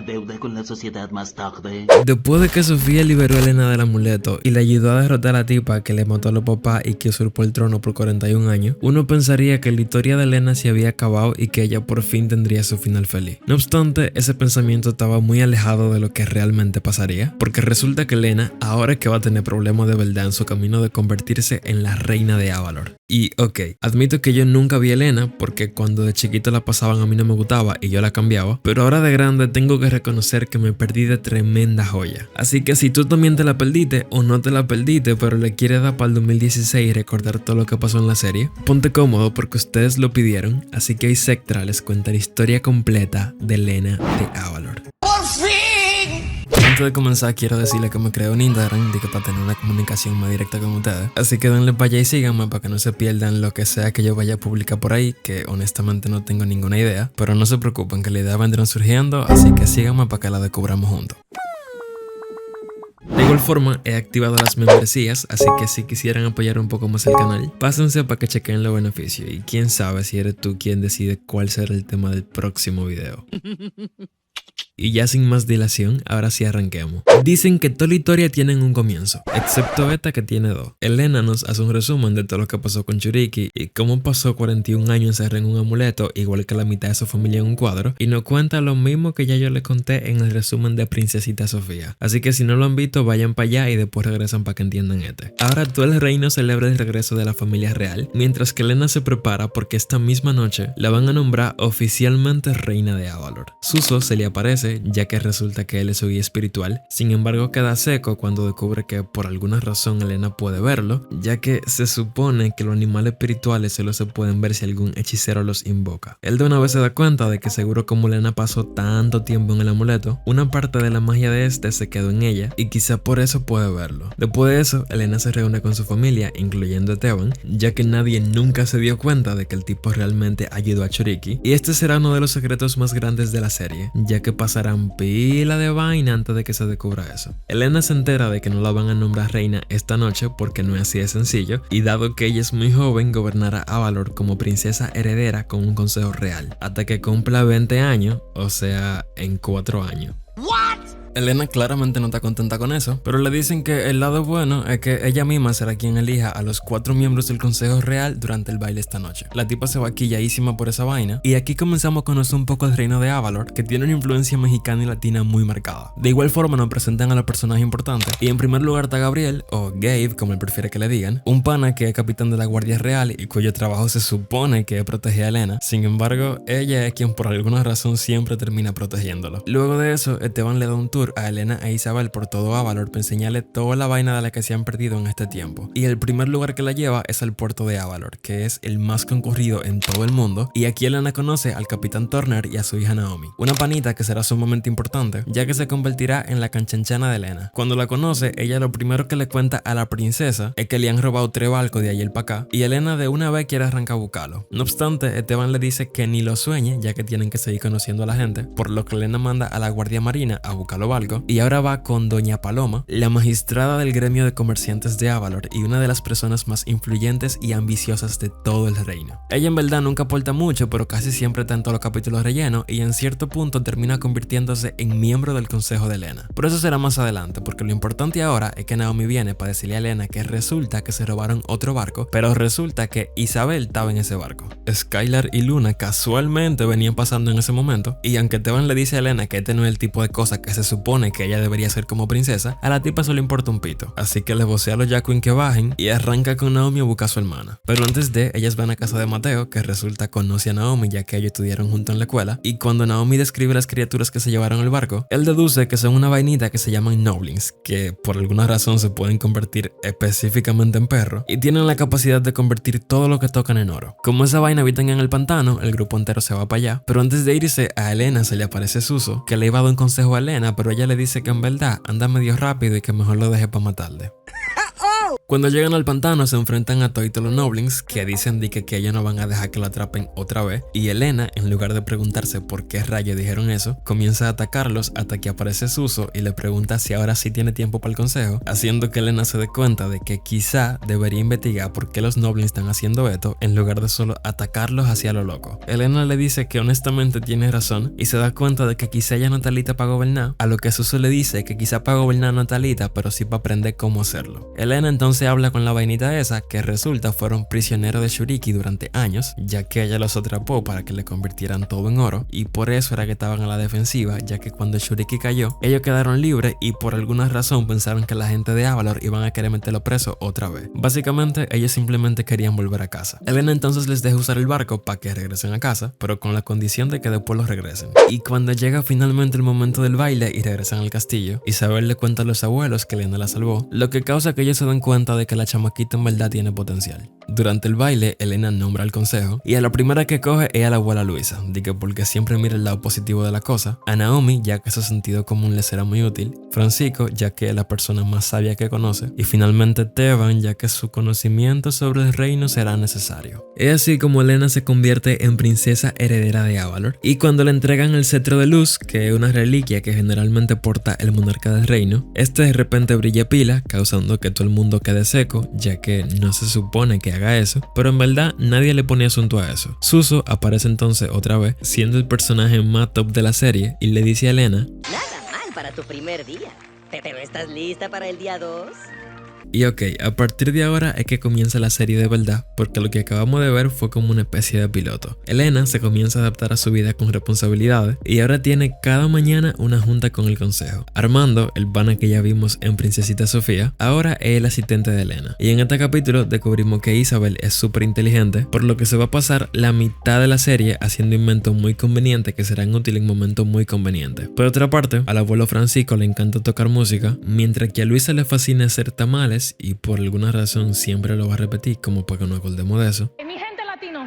deuda con la sociedad más tarde. Después de que Sofía liberó a Elena del amuleto y le ayudó a derrotar a la tipa que le mató a los papás y que usurpó el trono por 41 años, uno pensaría que la historia de Elena se había acabado y que ella por fin tendría su final feliz. No obstante, ese pensamiento estaba muy alejado de lo que realmente pasaría, porque resulta que Elena ahora es que va a tener problemas de verdad en su camino de convertirse en la reina de Avalor. Y ok, admito que yo nunca vi a Elena porque cuando de chiquito la pasaban a mí no me gustaba y yo la cambiaba, pero ahora de grande tengo que reconocer que me perdí de tremenda joya. Así que si tú también te la perdiste o no te la perdiste pero le quieres dar para el 2016 y recordar todo lo que pasó en la serie, ponte cómodo porque ustedes lo pidieron, así que Isectra les cuenta la historia completa de Elena de Avalor. ¡Por fin! Antes de comenzar quiero decirles que me creo un Instagram de que para tener una comunicación más directa con ustedes, así que denle para allá y síganme para que no se pierdan lo que sea que yo vaya a publicar por ahí, que honestamente no tengo ninguna idea, pero no se preocupen que la idea vendrá surgiendo, así que síganme para que la descubramos juntos. De igual forma, he activado las membresías, así que si quisieran apoyar un poco más el canal, pásense para que chequen los beneficios y quién sabe si eres tú quien decide cuál será el tema del próximo video. Y ya sin más dilación, ahora sí arranquemos. Dicen que toda la historia tiene un comienzo, excepto esta que tiene dos. Elena nos hace un resumen de todo lo que pasó con Churiki y cómo pasó 41 años encerrado en un amuleto, igual que la mitad de su familia en un cuadro, y nos cuenta lo mismo que ya yo les conté en el resumen de Princesita Sofía. Así que si no lo han visto, vayan para allá y después regresan para que entiendan este. Ahora todo el reino celebra el regreso de la familia real, mientras que Elena se prepara porque esta misma noche la van a nombrar oficialmente reina de Avalor. Suso se le aparece ya que resulta que él es su guía espiritual, sin embargo queda seco cuando descubre que por alguna razón Elena puede verlo, ya que se supone que los animales espirituales solo se pueden ver si algún hechicero los invoca. Él de una vez se da cuenta de que seguro como Elena pasó tanto tiempo en el amuleto, una parte de la magia de este se quedó en ella y quizá por eso puede verlo. Después de eso, Elena se reúne con su familia, incluyendo a Esteban, ya que nadie nunca se dio cuenta de que el tipo realmente ayudó a Churiki, y este será uno de los secretos más grandes de la serie, ya que pasarán pila de vaina antes de que se descubra eso. Elena se entera de que no la van a nombrar reina esta noche porque no es así de sencillo, y dado que ella es muy joven, gobernará Avalor como princesa heredera con un consejo real, hasta que cumpla 20 años, o sea, en 4 años. Elena claramente no está contenta con eso, pero le dicen que el lado bueno es que ella misma será quien elija a los 4 miembros del Consejo Real durante el baile esta noche. La tipa se va quilladísima por esa vaina, y aquí comenzamos a conocer un poco el reino de Avalor, que tiene una influencia mexicana y latina muy marcada. De igual forma nos presentan a los personajes importantes, y en primer lugar está Gabriel, o Gabe como él prefiere que le digan, un pana que es capitán de la Guardia Real y cuyo trabajo se supone que es proteger a Elena. Sin embargo, ella es quien por alguna razón siempre termina protegiéndolo. Luego de eso, Esteban le da un tour a Elena e Isabel por todo Avalor para enseñarle toda la vaina de la que se han perdido en este tiempo. Y el primer lugar que la lleva es al puerto de Avalor, que es el más concurrido en todo el mundo, y aquí Elena conoce al capitán Turner y a su hija Naomi, una panita que será sumamente importante, ya que se convertirá en la canchanchana de Elena. Cuando la conoce, ella lo primero que le cuenta a la princesa es que le han robado 3 barcos de ayer para acá, y Elena de una vez quiere arrancar a buscarlo. No obstante, Esteban le dice que ni lo sueñe, ya que tienen que seguir conociendo a la gente, por lo que Elena manda a la Guardia Marina a buscar los barcos, y ahora va con Doña Paloma, la magistrada del gremio de comerciantes de Avalor y una de las personas más influyentes y ambiciosas de todo el reino. Ella en verdad nunca aporta mucho, pero casi siempre está en todos los capítulos rellenos y en cierto punto termina convirtiéndose en miembro del consejo de Elena. Pero eso será más adelante, porque lo importante ahora es que Naomi viene para decirle a Elena que resulta que se robaron otro barco, pero resulta que Isabel estaba en ese barco. Skylar y Luna casualmente venían pasando en ese momento, y aunque Esteban le dice a Elena que este no es el tipo de cosa que se supone que ella debería ser como princesa, a la tipa solo le importa un pito, así que le vocea a los Jaquen que bajen y arranca con Naomi a buscar a su hermana. Pero antes de, ellas van a casa de Mateo, que resulta conoce a Naomi ya que ellos estudiaron juntos en la escuela, y cuando Naomi describe las criaturas que se llevaron el barco, él deduce que son una vainita que se llaman Noblings, que por alguna razón se pueden convertir específicamente en perros, y tienen la capacidad de convertir todo lo que tocan en oro. Como esa vaina habitan en el pantano, el grupo entero se va para allá, pero antes de irse, a Elena se le aparece Suso, que le iba a dar un consejo a Elena, pero ella le dice que en verdad anda medio rápido y que mejor lo deje para matarle. Cuando llegan al pantano se enfrentan a todos los Noblings que dicen que ellos no van a dejar que la atrapen otra vez, y Elena, en lugar de preguntarse por qué rayos dijeron eso, comienza a atacarlos hasta que aparece Suso y le pregunta si ahora sí tiene tiempo para el consejo, haciendo que Elena se dé cuenta de que quizá debería investigar por qué los Noblings están haciendo esto en lugar de solo atacarlos hacia lo loco. Elena le dice que honestamente tiene razón y se da cuenta de que quizá ella no está lista para gobernar, a lo que Suso le dice que quizá para gobernar no está lista, pero sí para aprender cómo hacerlo. Elena entonces habla con la vainita esa, que resulta fueron prisioneros de Shuriki durante años, ya que ella los atrapó para que le convirtieran todo en oro, y por eso era que estaban a la defensiva, ya que cuando Shuriki cayó, ellos quedaron libres y por alguna razón pensaron que la gente de Avalor iban a querer meterlo preso otra vez. Básicamente, ellos simplemente querían volver a casa. Elena entonces les deja usar el barco para que regresen a casa, pero con la condición de que después los regresen. Y cuando llega finalmente el momento del baile y regresan al castillo, Isabel le cuenta a los abuelos que Elena la salvó, lo que causa que ellos se den cuenta de que la chamaquita en verdad tiene potencial. Durante el baile, Elena nombra al consejo y a la primera que coge es a la abuela Luisa, porque siempre mira el lado positivo de la cosa, a Naomi, ya que su sentido común le será muy útil, Francisco, ya que es la persona más sabia que conoce, y finalmente Teban, ya que su conocimiento sobre el reino será necesario. Es así como Elena se convierte en princesa heredera de Avalor, y cuando le entregan el cetro de luz, que es una reliquia que generalmente porta el monarca del reino, este de repente brilla pila, causando que todo el mundo quede seco, ya que no se supone que haga eso, pero en verdad nadie le pone asunto a eso. Suso aparece entonces otra vez, siendo el personaje más top de la serie, y le dice a Elena: Nada mal para tu primer día, pero ¿estás lista para el día 2? Y ok, a partir de ahora es que comienza la serie de verdad, porque lo que acabamos de ver fue como una especie de piloto. Elena se comienza a adaptar a su vida con responsabilidades y ahora tiene cada mañana una junta con el consejo. Armando, el pana que ya vimos en Princesita Sofía, ahora es el asistente de Elena. Y en este capítulo descubrimos que Isabel es súper inteligente, por lo que se va a pasar la mitad de la serie haciendo inventos muy convenientes que serán útiles en momentos muy convenientes. Por otra parte, al abuelo Francisco le encanta tocar música, mientras que a Luisa le fascina hacer tamales y por alguna razón siempre lo va a repetir como para que nos acordemos de eso. Mi gente latino.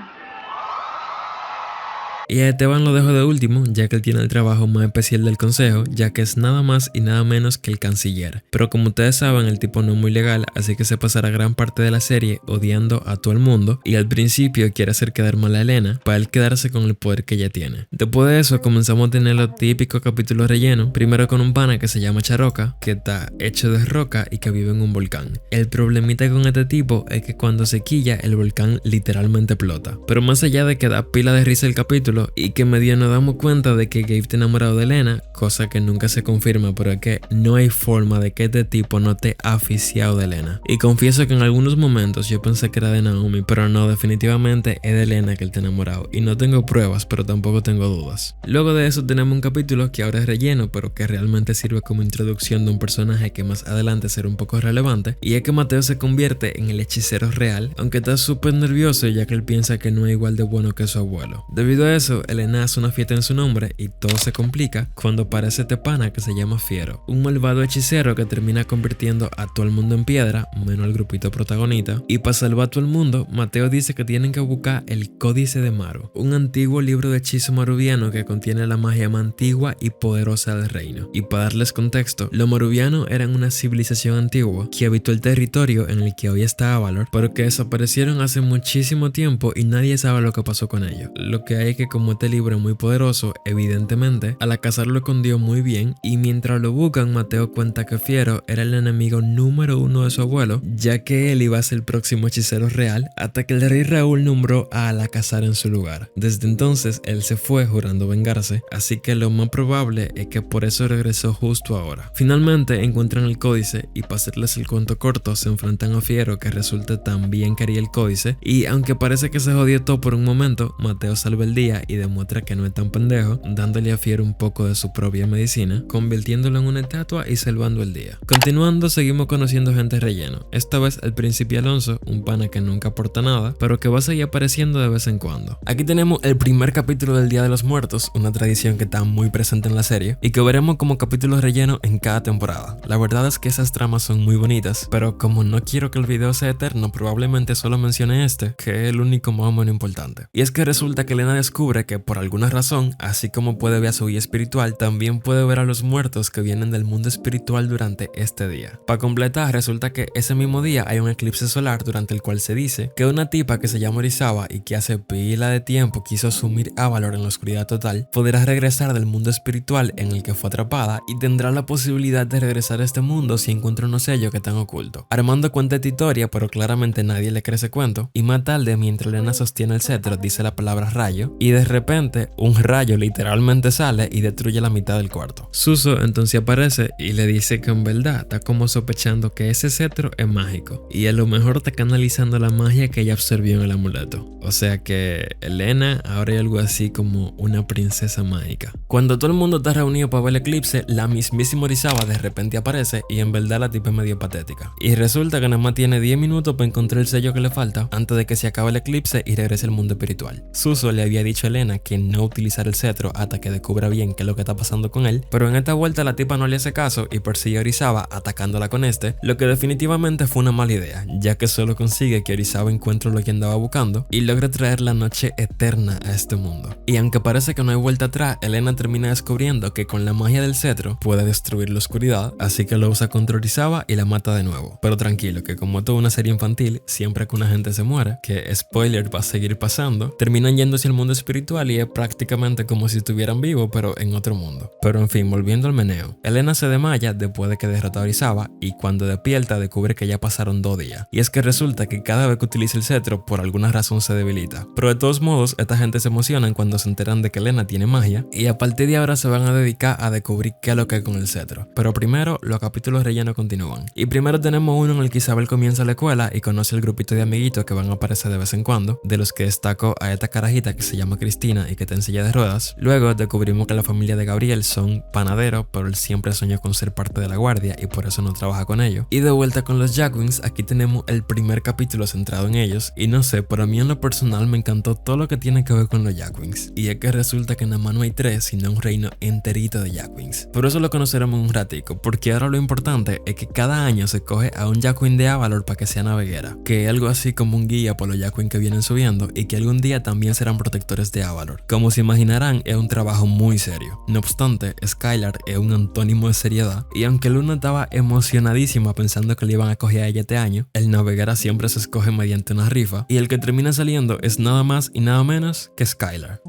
Y a Esteban lo dejo de último, ya que él tiene el trabajo más especial del consejo, ya que es nada más y nada menos que el canciller. Pero como ustedes saben, el tipo no es muy legal, así que se pasará gran parte de la serie odiando a todo el mundo, y al principio quiere hacer quedar mal a Elena para él quedarse con el poder que ella tiene. Después de eso comenzamos a tener los típicos capítulos rellenos, primero con un pana que se llama Charoca, que está hecho de roca y que vive en un volcán. El problemita con este tipo es que cuando se quilla el volcán literalmente explota. Pero más allá de que da pila de risa el capítulo, y que medio nos damos cuenta de que Gabe está enamorado de Elena, cosa que nunca se confirma, pero es que no hay forma de que este tipo no esté aficiado de Elena. Y confieso que en algunos momentos yo pensé que era de Naomi, pero no, definitivamente es de Elena que él está enamorado, y no tengo pruebas, pero tampoco tengo dudas. Luego de eso tenemos un capítulo que ahora es relleno, pero que realmente sirve como introducción de un personaje que más adelante será un poco relevante, y es que Mateo se convierte en el hechicero real, aunque está súper nervioso ya que él piensa que no es igual de bueno que su abuelo. Debido a eso, Elena hace una fiesta en su nombre y todo se complica cuando aparece este pana que se llama Fiero, un malvado hechicero que termina convirtiendo a todo el mundo en piedra, menos al grupito protagonista, y para salvar a todo el mundo, Mateo dice que tienen que buscar el Códice de Maru, un antiguo libro de hechizo maruviano que contiene la magia más antigua y poderosa del reino. Y para darles contexto, los maruvianos eran una civilización antigua que habitó el territorio en el que hoy está Avalor, pero que desaparecieron hace muchísimo tiempo y nadie sabe lo que pasó con ellos. Lo que hay es que como este libro es muy poderoso, evidentemente, al cazar lo escondió muy bien, y mientras lo buscan, Mateo cuenta que Fiero era el enemigo número 1 de su abuelo, ya que él iba a ser el próximo hechicero real, hasta que el rey Raúl nombró a Alcazar en su lugar. Desde entonces, él se fue jurando vengarse, así que lo más probable es que por eso regresó justo ahora. Finalmente, encuentran el códice, y para hacerles el cuento corto, se enfrentan a Fiero, que resulta también quería el códice, y aunque parece que se jodió todo por un momento, Mateo salva el día y demuestra que no es tan pendejo, dándole a Fiero un poco de su propia medicina, convirtiéndolo en una estatua y salvando el día. Continuando, seguimos conociendo gente relleno. Esta vez el príncipe Alonso, un pana que nunca aporta nada, pero que va a seguir apareciendo de vez en cuando. Aquí tenemos el primer capítulo del Día de los Muertos, una tradición que está muy presente en la serie, y que veremos como capítulos rellenos en cada temporada. La verdad es que esas tramas son muy bonitas, pero como no quiero que el video sea eterno, probablemente solo mencione este, que es el único más o menos importante. Y es que resulta que Elena descubre descubre que por alguna razón, así como puede ver a su guía espiritual, también puede ver a los muertos que vienen del mundo espiritual durante este día. Para completar, resulta que ese mismo día hay un eclipse solar durante el cual se dice que una tipa que se llama Orizaba y que hace pila de tiempo quiso asumir Avalor en la oscuridad total, podrá regresar del mundo espiritual en el que fue atrapada y tendrá la posibilidad de regresar a este mundo si encuentra unos sellos que están ocultos. Armando cuenta esta historia, pero claramente nadie le cree ese cuento, y más tarde, mientras Elena sostiene el cetro, dice la palabra rayo, y de repente un rayo literalmente sale y destruye la mitad del cuarto. Suso entonces aparece y le dice que en verdad está como sospechando que ese cetro es mágico, y a lo mejor está canalizando la magia que ella absorbió en el amuleto. O sea que Elena ahora hay algo así como una princesa mágica. Cuando todo el mundo está reunido para ver el eclipse, la mismísima Orizaba de repente aparece y en verdad la tipa es medio patética. Y resulta que nada más tiene 10 minutos para encontrar el sello que le falta antes de que se acabe el eclipse y regrese al mundo espiritual. Suso le había dicho a Elena que no utilizara el cetro hasta que descubra bien qué es lo que está pasando con él, pero en esta vuelta la tipa no le hace caso y persigue a Orizaba atacándola con este, lo que definitivamente fue una mala idea, ya que solo consigue que Orizaba encuentre lo que andaba buscando y logre traer la noche eterna a este mundo. Y aunque parece que no hay vuelta atrás, Elena termina descubriendo que con la magia del cetro puede destruir la oscuridad, así que lo usa contra Orizaba y la mata de nuevo. Pero tranquilo, que como toda una serie infantil, siempre que una gente se muere, que spoiler va a seguir pasando, terminan yéndose al mundo espiritual y es prácticamente como si estuvieran vivos pero en otro mundo. Pero en fin, volviendo al meneo, Elena se desmaya después de que derrota a Orizaba y cuando despierta descubre que ya pasaron 2 días. Y es que resulta que cada vez que utiliza el cetro por alguna razón se debilita. Pero de todos modos, esta gente se emocionan cuando se enteran de que Elena tiene magia y a partir de ahora se van a dedicar a descubrir qué es lo que es con el cetro. Pero primero, los capítulos rellenos continúan. Y primero tenemos uno en el que Isabel comienza la escuela y conoce el grupito de amiguitos que van a aparecer de vez en cuando, de los que destaco a esta carajita que se llama Cristina y que está en silla de ruedas. Luego descubrimos que la familia de Gabriel son panaderos, pero él siempre soñó con ser parte de la guardia y por eso no trabaja con ellos. Y de vuelta con los Jackwings, aquí tenemos el primer capítulo centrado en ellos y no sé, pero a mí en lo personal me encantó todo lo que tiene que ver con los Jackwings. Y es que resulta que nada más no hay 3, sino un reino enterito de Jackwings. Por eso lo conoceremos un ratico, porque ahora lo importante es que cada año se coge a un Jackwing de Avalor para que sea naveguera, que es algo así como un guía por los Jackwings que vienen subiendo y que algún día también serán protectores de Avalor. Como se imaginarán, es un trabajo muy serio. No obstante, Skylar es un antónimo de seriedad y aunque Luna estaba emocionadísima pensando que le iban a coger a ella este año, el naveguera siempre se escoge mediante una rifa y el que termina saliendo es nada más y nada menos que Skylar.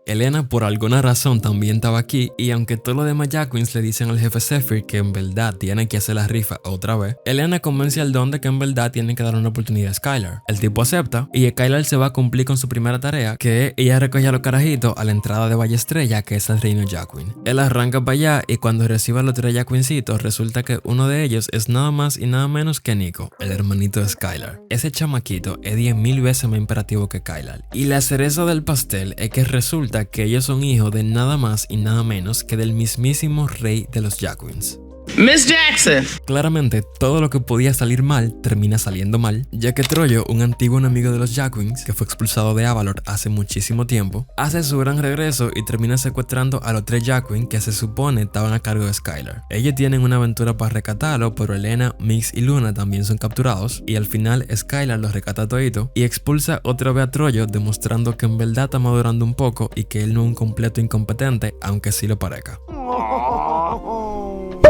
Elena por alguna razón también estaba aquí y aunque todos los demás Jackwings le dicen al jefe Zephyr que en verdad tiene que hacer la rifa otra vez, Elena convence al Don de que en verdad tiene que dar una oportunidad a Skylar. El tipo acepta y Skylar se va a cumplir con su primera tarea, que es ella recoge a los carajitos a la entrada de Valle Estrella, que es el reino Jackwing. Él arranca para allá y cuando recibe a los 3 Jackwingcitos resulta que uno de ellos es nada más y nada menos que Nico, el hermanito de Skylar. Ese chamaquito es 10.000 veces más imperativo que Skylar. Y la cereza del pastel es que resulta que ellos son hijos de nada más y nada menos que del mismísimo rey de los Jackwings. Miss Jackson. Claramente, todo lo que podía salir mal termina saliendo mal, ya que Troyo, un antiguo enemigo de los Jackwings, que fue expulsado de Avalor hace muchísimo tiempo, hace su gran regreso y termina secuestrando a los 3 Jackwings que se supone estaban a cargo de Skylar. Ellos tienen una aventura para rescatarlo, pero Elena, Mix y Luna también son capturados, y al final Skylar los rescata todito y expulsa otra vez a Troyo, demostrando que en verdad está madurando un poco y que él no es un completo incompetente, aunque sí lo parezca.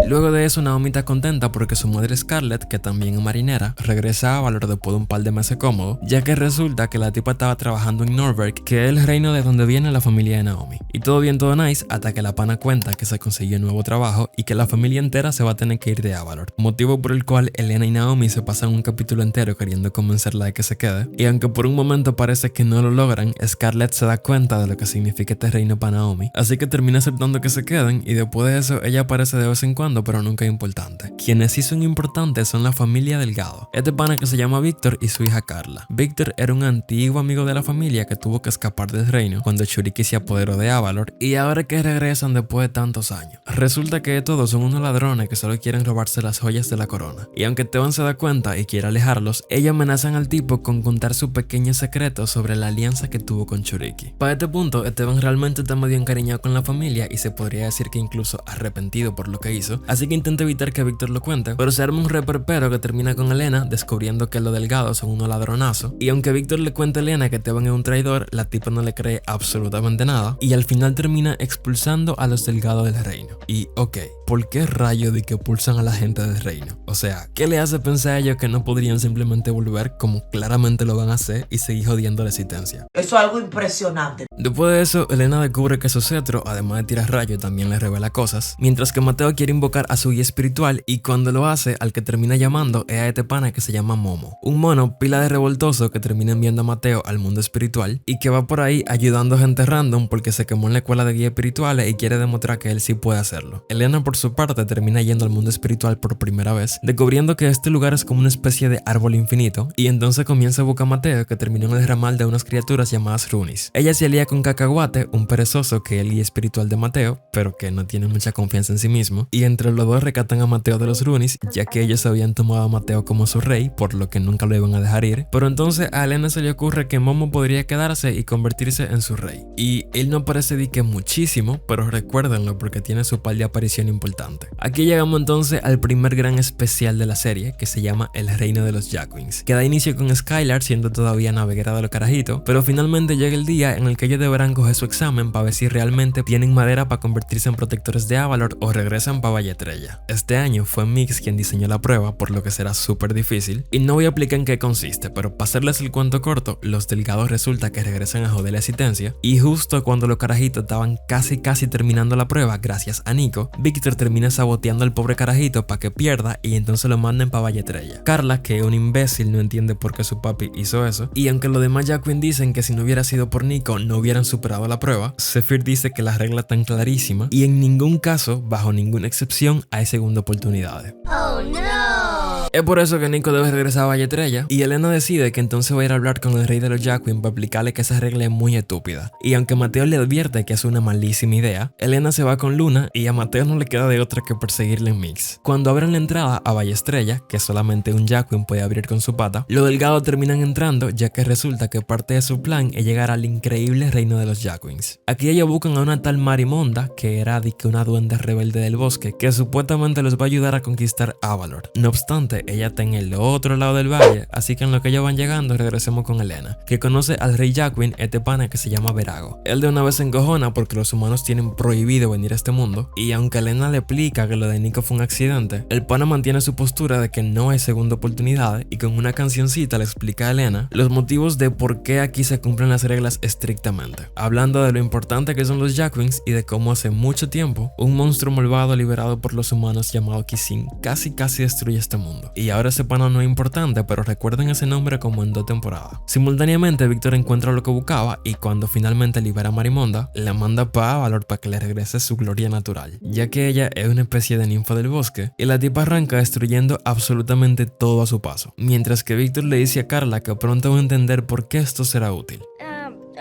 Luego de eso, Naomi está contenta porque su madre Scarlett, que también es marinera, regresa a Avalor después de un par de meses cómodo, ya que resulta que la tipa estaba trabajando en Norberg, que es el reino de donde viene la familia de Naomi. Y todo bien, todo nice, hasta que la pana cuenta que se consiguió un nuevo trabajo y que la familia entera se va a tener que ir de Avalor, motivo por el cual Elena y Naomi se pasan un capítulo entero queriendo convencerla de que se quede, y aunque por un momento parece que no lo logran, Scarlett se da cuenta de lo que significa este reino para Naomi, así que termina aceptando que se queden, y después de eso ella aparece de vez en cuando, pero nunca es importante. Quienes sí son importantes son la familia Delgado. Este pana que se llama Víctor y su hija Carla. Víctor era un antiguo amigo de la familia que tuvo que escapar del reino cuando Churiki se apoderó de Avalor y ahora que regresan después de tantos años. Resulta que todos son unos ladrones que solo quieren robarse las joyas de la corona. Y aunque Teban se da cuenta y quiere alejarlos, ellos amenazan al tipo con contar su pequeño secreto sobre la alianza que tuvo con Churiki. Para este punto, Esteban realmente está medio encariñado con la familia y se podría decir que incluso arrepentido por lo que hizo, así que intenta evitar que Víctor lo cuente, pero se arma un reperpero que termina con Elena descubriendo que los Delgados son unos ladronazos, y aunque Víctor le cuenta a Elena que Esteban es un traidor, la tipa no le cree absolutamente nada, y al final termina expulsando a los Delgados del reino. Y ok, ¿por qué rayos de que expulsan a la gente del reino? O sea, ¿qué le hace pensar a ellos que no podrían simplemente volver como claramente lo van a hacer y seguir jodiendo la existencia? Eso es algo impresionante. Después de eso, Elena descubre que su cetro, además de tirar rayos, también le revela cosas, mientras que Mateo quiere invocar a su guía espiritual, y cuando lo hace, al que termina llamando es a este pana que se llama Momo, un mono pila de revoltoso que termina enviando a Mateo al mundo espiritual y que va por ahí ayudando a gente random porque se quemó en la escuela de guía espirituales y quiere demostrar que él sí puede hacerlo. Elena, por su parte, termina yendo al mundo espiritual por primera vez, descubriendo que este lugar es como una especie de árbol infinito, y entonces comienza a buscar a Mateo, que terminó en el ramal de unas criaturas llamadas Runis. Ella se alía con Cacahuate, un perezoso que es el guía espiritual de Mateo, pero que no tiene mucha confianza en sí mismo, y entre los dos rescatan a Mateo de los Runis, ya que ellos habían tomado a Mateo como su rey, por lo que nunca lo iban a dejar ir. Pero entonces a Elena se le ocurre que Momo podría quedarse y convertirse en su rey, y él no parece de que muchísimo, pero recuérdenlo porque tiene su par de aparición importante. Aquí llegamos entonces al primer gran especial de la serie, que se llama El Reino de los Jacquins, que da inicio con Skylar siendo todavía naveguera de los carajitos, pero finalmente llega el día en el que ellos deberán coger su examen para ver si realmente tienen madera para convertirse en protectores de Avalor o regresan para Valle Estrella. Este año fue Mix quien diseñó la prueba, por lo que será súper difícil, y no voy a explicar en qué consiste, pero para hacerles el cuento corto, los Delgados resulta que regresan a joder la existencia, y justo cuando los carajitos estaban casi terminando la prueba, gracias a Nico, Víctor termina saboteando al pobre carajito para que pierda y entonces lo manden para Valle Estrella. Carla, que es un imbécil, no entiende por qué su papi hizo eso, y aunque los demás Jacquin dicen que si no hubiera sido por Nico no hubieran superado la prueba, Zephyr dice que la regla está clarísima y en ningún caso, bajo ninguna excepción, hay segunda oportunidades. Oh no. Es por eso que Nico debe regresar a Valle Estrella, y Elena decide que entonces va a ir a hablar con el rey de los Jacquin para explicarle que esa regla es muy estúpida. Y aunque Mateo le advierte que es una malísima idea, Elena se va con Luna y a Mateo no le queda de otra que perseguirle en Mix. Cuando abren la entrada a Valle Estrella, que solamente un Jacquin puede abrir con su pata, los Delgados terminan entrando, ya que resulta que parte de su plan es llegar al increíble reino de los Jacquins. Aquí ellos buscan a una tal Marimonda, que era una duende rebelde del bosque, que supuestamente les va a ayudar a conquistar Avalor. No obstante, ella está en el otro lado del valle, así que en lo que ellos van llegando regresemos con Elena, que conoce al rey Jacquin, este pana que se llama Verago. Él de una vez se encojona porque los humanos tienen prohibido venir a este mundo, y aunque Elena le explica que lo de Nico fue un accidente, el pana mantiene su postura de que no hay segunda oportunidad, y con una cancioncita le explica a Elena los motivos de por qué aquí se cumplen las reglas estrictamente, hablando de lo importante que son los Jacquins y de cómo hace mucho tiempo un monstruo malvado liberado por los humanos llamado Kisin casi destruye este mundo. Y ahora ese pana no es importante, pero recuerden ese nombre como en 2 temporadas. Simultáneamente Víctor encuentra lo que buscaba, y cuando finalmente libera a Marimonda, la manda para Avalor para que le regrese su gloria natural, ya que ella es una especie de ninfa del bosque, y la tipa arranca destruyendo absolutamente todo a su paso, mientras que Víctor le dice a Carla que pronto va a entender por qué esto será útil.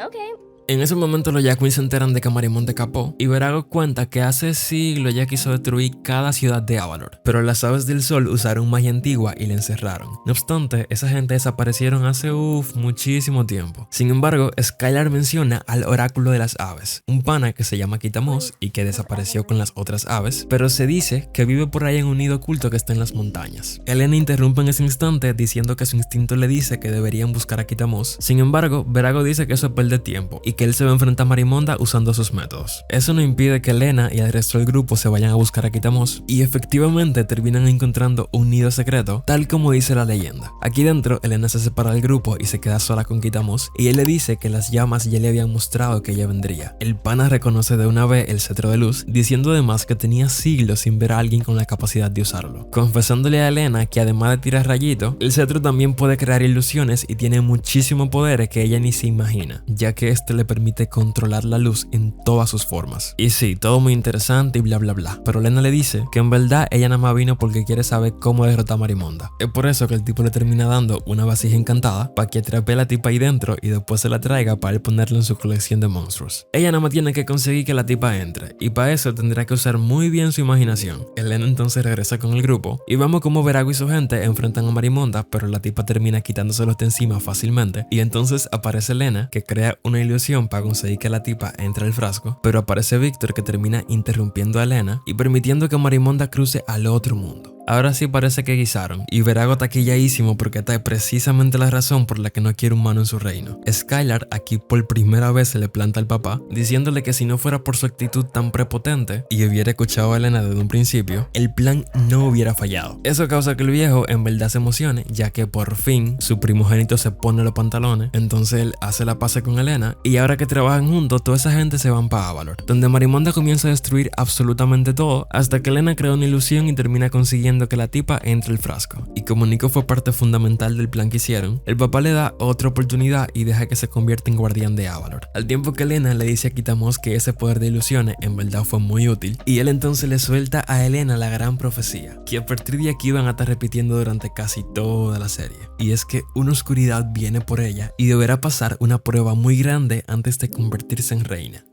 Okay. En ese momento los Jacquin se enteran de que Marimonda escapó, y Verago cuenta que hace siglos ella quiso destruir cada ciudad de Avalor, pero las aves del sol usaron magia antigua y la encerraron. No obstante, esa gente desaparecieron hace muchísimo tiempo. Sin embargo, Skylar menciona al oráculo de las aves, un pana que se llama Quitamos y que desapareció con las otras aves, pero se dice que vive por ahí en un nido oculto que está en las montañas. Elena interrumpe en ese instante diciendo que su instinto le dice que deberían buscar a Quitamos. Sin embargo, Verago dice que eso es perder tiempo y que él se va a enfrentar a Marimonda usando sus métodos. Eso no impide que Elena y el resto del grupo se vayan a buscar a Quitamos, y efectivamente terminan encontrando un nido secreto, tal como dice la leyenda. Aquí dentro, Elena se separa del grupo y se queda sola con Quitamos, y él le dice que las llamas ya le habían mostrado que ella vendría. El pana reconoce de una vez el cetro de luz, diciendo además que tenía siglos sin ver a alguien con la capacidad de usarlo, confesándole a Elena que además de tirar rayitos, el cetro también puede crear ilusiones y tiene muchísimo poder que ella ni se imagina, ya que este le permite controlar la luz en todas sus formas. Y sí, todo muy interesante y bla bla bla, pero Elena le dice que en verdad ella nada más vino porque quiere saber cómo derrotar a Marimonda. Es por eso que el tipo le termina dando una vasija encantada para que atrape a la tipa ahí dentro y después se la traiga para él ponerla en su colección de monstruos. Ella nada más tiene que conseguir que la tipa entre, y para eso tendrá que usar muy bien su imaginación. Elena entonces regresa con el grupo y vemos cómo Verago y su gente enfrentan a Marimonda, pero la tipa termina quitándoselos de encima fácilmente, y entonces aparece Elena, que crea una ilusión ilusión para conseguir que la tipa entre al frasco, pero aparece Víctor que termina interrumpiendo a Elena y permitiendo que Marimonda cruce al otro mundo. Ahora sí parece que guisaron, y Verago está quilladísimo porque esta es precisamente la razón por la que no quiere un humano en su reino. Skylar aquí por primera vez se le planta al papá, diciéndole que si no fuera por su actitud tan prepotente y hubiera escuchado a Elena desde un principio, el plan no hubiera fallado. Eso causa que el viejo en verdad se emocione, ya que por fin su primogénito se pone los pantalones, entonces él hace la paz con Elena, y ahora que trabajan juntos, toda esa gente se van para Avalor, donde Marimonda comienza a destruir absolutamente todo, hasta que Elena crea una ilusión y termina consiguiendo que la tipa entre el frasco. Y como Nico fue parte fundamental del plan que hicieron, el papá le da otra oportunidad y deja que se convierta en guardián de Avalor. Al tiempo que Elena le dice a Quitamos que ese poder de ilusiones en verdad fue muy útil, y él entonces le suelta a Elena la gran profecía, que a partir de aquí van a estar repitiendo durante casi toda la serie. Y es que una oscuridad viene por ella y deberá pasar una prueba muy grande antes de convertirse en reina.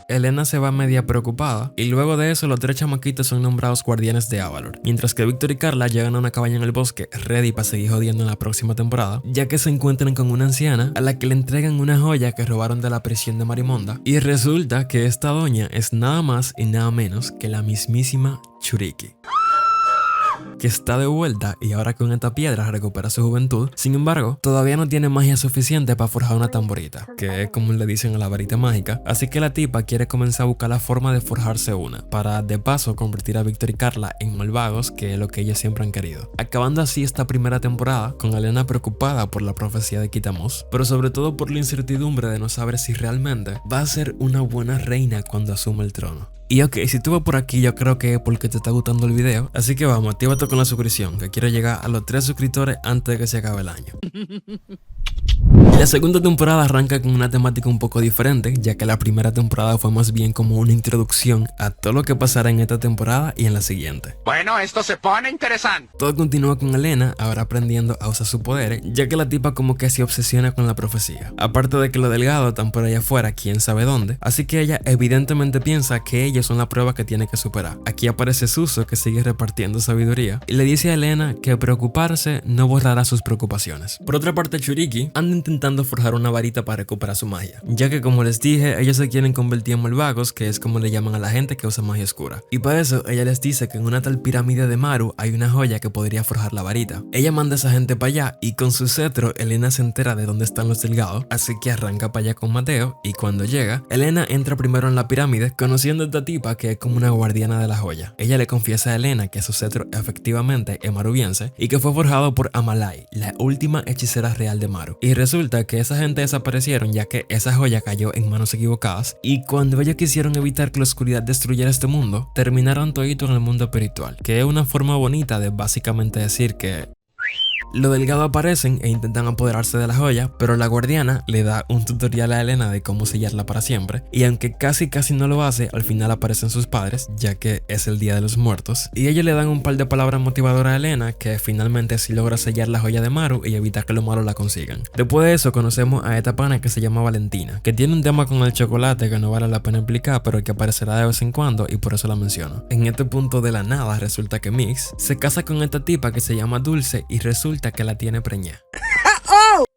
Elena se va media preocupada y luego de eso los 3 chamaquitos son nombrados guardianes de Avalor, mientras que Víctor y Carla llegan a una cabaña en el bosque ready para seguir jodiendo en la próxima temporada, ya que se encuentran con una anciana a la que le entregan una joya que robaron de la prisión de Marimonda, y resulta que esta doña es nada más y nada menos que la mismísima Churiki, que está de vuelta y ahora con esta piedra recupera su juventud. Sin embargo, todavía no tiene magia suficiente para forjar una tamborita, que es como le dicen a la varita mágica, así que la tipa quiere comenzar a buscar la forma de forjarse una, para de paso convertir a Víctor y Carla en malvagos, que es lo que ellos siempre han querido. Acabando así esta primera temporada, con Elena preocupada por la profecía de Quitamos, pero sobre todo por la incertidumbre de no saber si realmente va a ser una buena reina cuando asuma el trono. Y ok, si tú vas por aquí, yo creo que es porque te está gustando el video, así que vamos, actívate con la suscripción, que quiero llegar a los 3 suscriptores antes de que se acabe el año. La segunda temporada arranca con una temática un poco diferente, ya que la primera temporada fue más bien como una introducción a todo lo que pasará en esta temporada y en la siguiente. Bueno, esto se pone interesante. Todo continúa con Elena ahora aprendiendo a usar sus poderes, ya que la tipa como que se obsesiona con la profecía. Aparte de que los delgados están por allá afuera, quién sabe dónde, así que ella evidentemente piensa que ellos son la prueba que tiene que superar. Aquí aparece Suso, que sigue repartiendo sabiduría, y le dice a Elena que preocuparse no borrará sus preocupaciones. Por otra parte, Churiki anda intentando forjar una varita para recuperar su magia, ya que como les dije, ellos se quieren convertir en malvagos, que es como le llaman a la gente que usa magia oscura. Y para eso ella les dice que en una tal pirámide de Maru hay una joya que podría forjar la varita. Ella manda a esa gente para allá y con su cetro Elena se entera de dónde están los delgados, así que arranca para allá con Mateo, y cuando llega, Elena entra primero en la pirámide conociendo a esta tipa que es como una guardiana de la joya. Ella le confiesa a Elena que su cetro efectivamente es marubiense y que fue forjado por Amalai, la última hechicera real de Maru. Y resulta que esa gente desaparecieron ya que esa joya cayó en manos equivocadas, y cuando ellos quisieron evitar que la oscuridad destruyera este mundo, terminaron todito en el mundo espiritual, que es una forma bonita de básicamente decir que los delgados aparecen e intentan apoderarse de la joya, pero la guardiana le da un tutorial a Elena de cómo sellarla para siempre, y aunque casi no lo hace, al final aparecen sus padres, ya que es el día de los muertos, y ellos le dan un par de palabras motivadoras a Elena, que finalmente sí logra sellar la joya de Maru y evitar que los malos la consigan. Después de eso conocemos a esta pana que se llama Valentina, que tiene un tema con el chocolate que no vale la pena explicar, pero que aparecerá de vez en cuando y por eso la menciono. En este punto de la nada resulta que Mix se casa con esta tipa que se llama Dulce y resulta que la tiene preñada.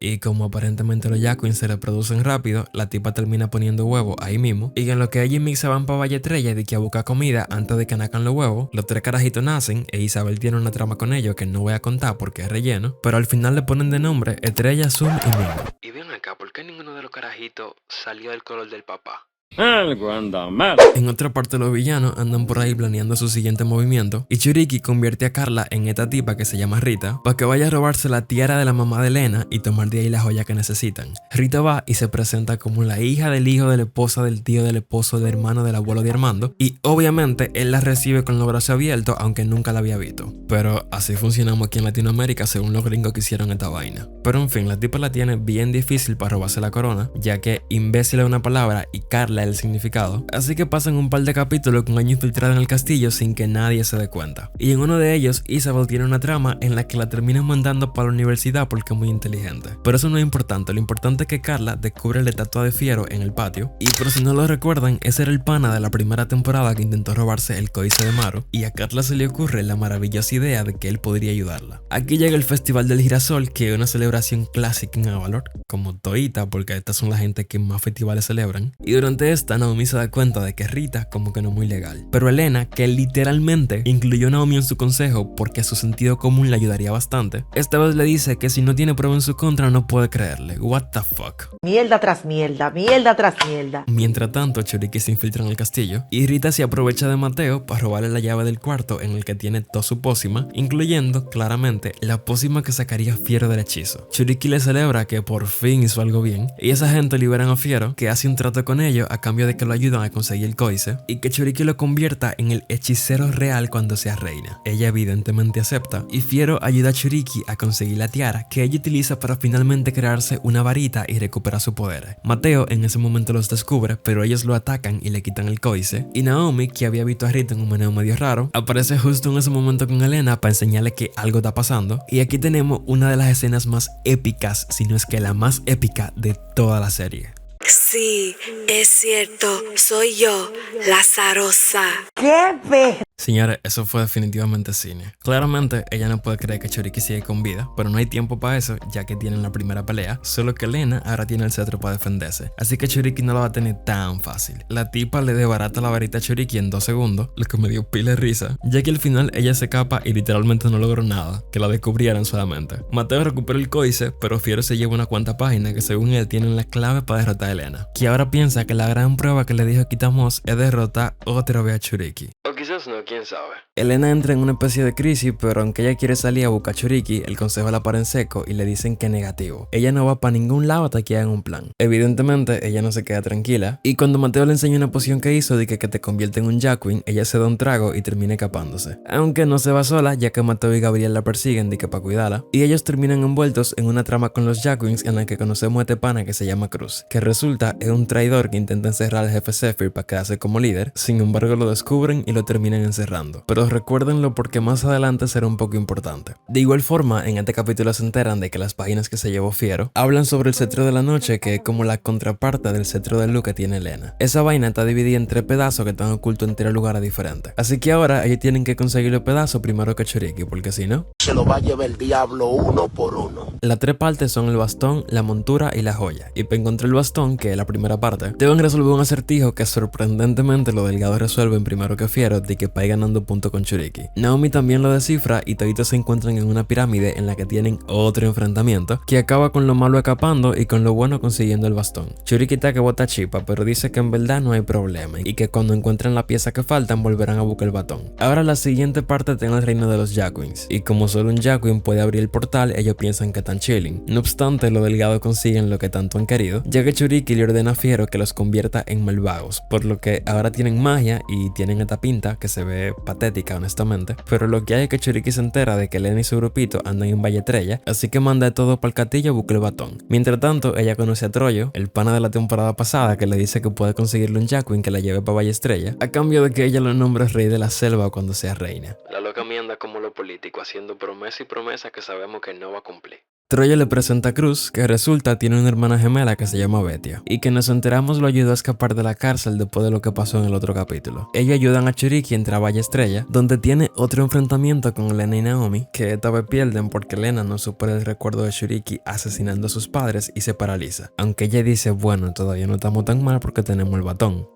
Y como aparentemente los Yakuins se reproducen rápido, la tipa termina poniendo huevos ahí mismo, y en lo que ella y Mix se van para Valle Estrella de que a buscar comida antes de que nazcan los huevos, los 3 carajitos nacen e Isabel tiene una trama con ellos que no voy a contar porque es relleno, pero al final le ponen de nombre Estrella, Zoom y Mingo. Y ven acá, ¿por qué ninguno de los carajitos salió del color del papá? Algo anda mal. En otra parte, los villanos andan por ahí planeando su siguiente movimiento, y Churiki convierte a Carla en esta tipa que se llama Rita para que vaya a robarse la tiara de la mamá de Elena y tomar de ahí la joya que necesitan. Rita va y se presenta como la hija del hijo de la esposa del tío del esposo del hermano del abuelo de Armando, y obviamente él la recibe con los brazos abiertos aunque nunca la había visto. Pero así funcionamos aquí en Latinoamérica según los gringos que hicieron esta vaina. Pero en fin, la tipa la tiene bien difícil para robarse la corona, ya que imbécil es una palabra y Carla explicarle el significado, así que pasan un par de capítulos con ella infiltrada en el castillo sin que nadie se dé cuenta. Y en uno de ellos, Isabel tiene una trama en la que la terminan mandando para la universidad porque es muy inteligente. Pero eso no es importante, lo importante es que Carla descubre la estatua de Fiero en el patio, y por si no lo recuerdan, ese era el pana de la primera temporada que intentó robarse el códice de Maru, y a Carla se le ocurre la maravillosa idea de que él podría ayudarla. Aquí llega el Festival del Girasol, que es una celebración clásica en Avalor, como toita, porque estas son la gente que más festivales celebran, y durante esta Naomi se da cuenta de que Rita como que no es muy legal. Pero Elena, que literalmente incluyó a Naomi en su consejo porque su sentido común le ayudaría bastante, esta vez le dice que si no tiene prueba en su contra no puede creerle. What the fuck. Mierda tras mierda, mierda tras mierda. Mientras tanto, Churiki se infiltra en el castillo y Rita se aprovecha de Mateo para robarle la llave del cuarto en el que tiene toda su pócima, incluyendo claramente la pócima que sacaría Fiero del hechizo. Churiki le celebra que por fin hizo algo bien, y esa gente liberan a Fiero, que hace un trato con ellos a cambio de que lo ayudan a conseguir el códice y que Churiki lo convierta en el hechicero real cuando sea reina. Ella evidentemente acepta y Fiero ayuda a Churiki a conseguir la tiara que ella utiliza para finalmente crearse una varita y recuperar su poder. Mateo en ese momento los descubre, pero ellos lo atacan y le quitan el códice, y Naomi, que había visto a Rita en un meneo medio raro, aparece justo en ese momento con Elena para enseñarle que algo está pasando, y aquí tenemos una de las escenas más épicas, si no es que la más épica de toda la serie. Sí, es cierto, soy yo, la Zarosa. ¡Qué ve! Señores, eso fue definitivamente cine. Claramente, ella no puede creer que Churiki sigue con vida, pero no hay tiempo para eso, ya que tienen la primera pelea, solo que Elena ahora tiene el cetro para defenderse, así que Churiki no lo va a tener tan fácil. La tipa le desbarata la varita a Churiki en 2 segundos, lo que me dio pila de risa, ya que al final ella se escapa y literalmente no logró nada, que la descubrieran solamente. Mateo recupera el códice, pero Fiero se lleva una cuanta página que según él tienen la clave para derrotar a Elena, que ahora piensa que la gran prueba que le dijo Kitamos es derrotar otra vez a Churiki. O quizás no, quién sabe. Elena entra en una especie de crisis, pero aunque ella quiere salir a buscar a Churiki, el consejo la para en seco y le dicen que negativo. Ella no va para ningún lado hasta que hagan un plan. Evidentemente, ella no se queda tranquila, y cuando Mateo le enseña una poción que hizo de que te convierte en un Jacqueline, ella se da un trago y termina escapándose. Aunque no se va sola, ya que Mateo y Gabriel la persiguen de que para cuidarla, y ellos terminan envueltos en una trama con los Jacquelines en la que conocemos a este pana que se llama Cruz, que resulta es un traidor que intenta encerrar al jefe Zephyr para quedarse como líder. Sin embargo, lo descubren y lo terminan encerrando. Pero recuérdenlo porque más adelante será un poco importante. De igual forma, en este capítulo se enteran de que las páginas que se llevó Fiero hablan sobre el cetro de la noche, que es como la contraparte del cetro de luz que tiene Elena. Esa vaina está dividida en 3 pedazos que están ocultos en 3 lugares diferentes. Así que ahora ellos tienen que conseguir los pedazos primero que Churiki, porque si no, se lo va a llevar el diablo uno por uno. Las 3 partes son el bastón, la montura y la joya. Y para encontrar el bastón, que es la primera parte, deben resolver un acertijo que sorprendentemente los delgados resuelven primero que Fiero, de que para ir ganando punto con Churiki. Naomi también lo descifra y toditos se encuentran en una pirámide en la que tienen otro enfrentamiento que acaba con lo malo escapando y con lo bueno consiguiendo el bastón. Churiki está que bota chipa, pero dice que en verdad no hay problema y que cuando encuentren la pieza que faltan volverán a buscar el batón. Ahora la siguiente parte está en el reino de los Jacquelines, y como solo un Jacqueline puede abrir el portal, ellos piensan que están chilling. No obstante, los delgados consiguen lo que tanto han querido, ya que Churiki le ordena a Fiero que los convierta en malvados, por lo que ahora tienen magia y tienen esta pinta que se ve patética honestamente, pero lo que hay es que Churiki se entera de que Elena y su grupito andan en Valle Estrella, así que manda todo para el castillo a buscar el batón. Mientras tanto, ella conoce a Troyo, el pana de la temporada pasada, que le dice que puede conseguirle un Jacqueline que la lleve para Valle Estrella, a cambio de que ella lo nombre rey de la selva cuando sea reina. La loca mía anda como lo político, haciendo promesa y promesa que sabemos que no va a cumplir. Troyo le presenta a Cruz, que resulta tiene una hermana gemela que se llama Betia, y que nos enteramos lo ayudó a escapar de la cárcel después de lo que pasó en el otro capítulo. Ellos ayudan a Churiki a entrar a Valle Estrella, donde tiene otro enfrentamiento con Elena y Naomi, que esta vez pierden porque Elena no supera el recuerdo de Churiki asesinando a sus padres y se paraliza. Aunque ella dice, bueno, todavía no estamos tan mal porque tenemos el batón.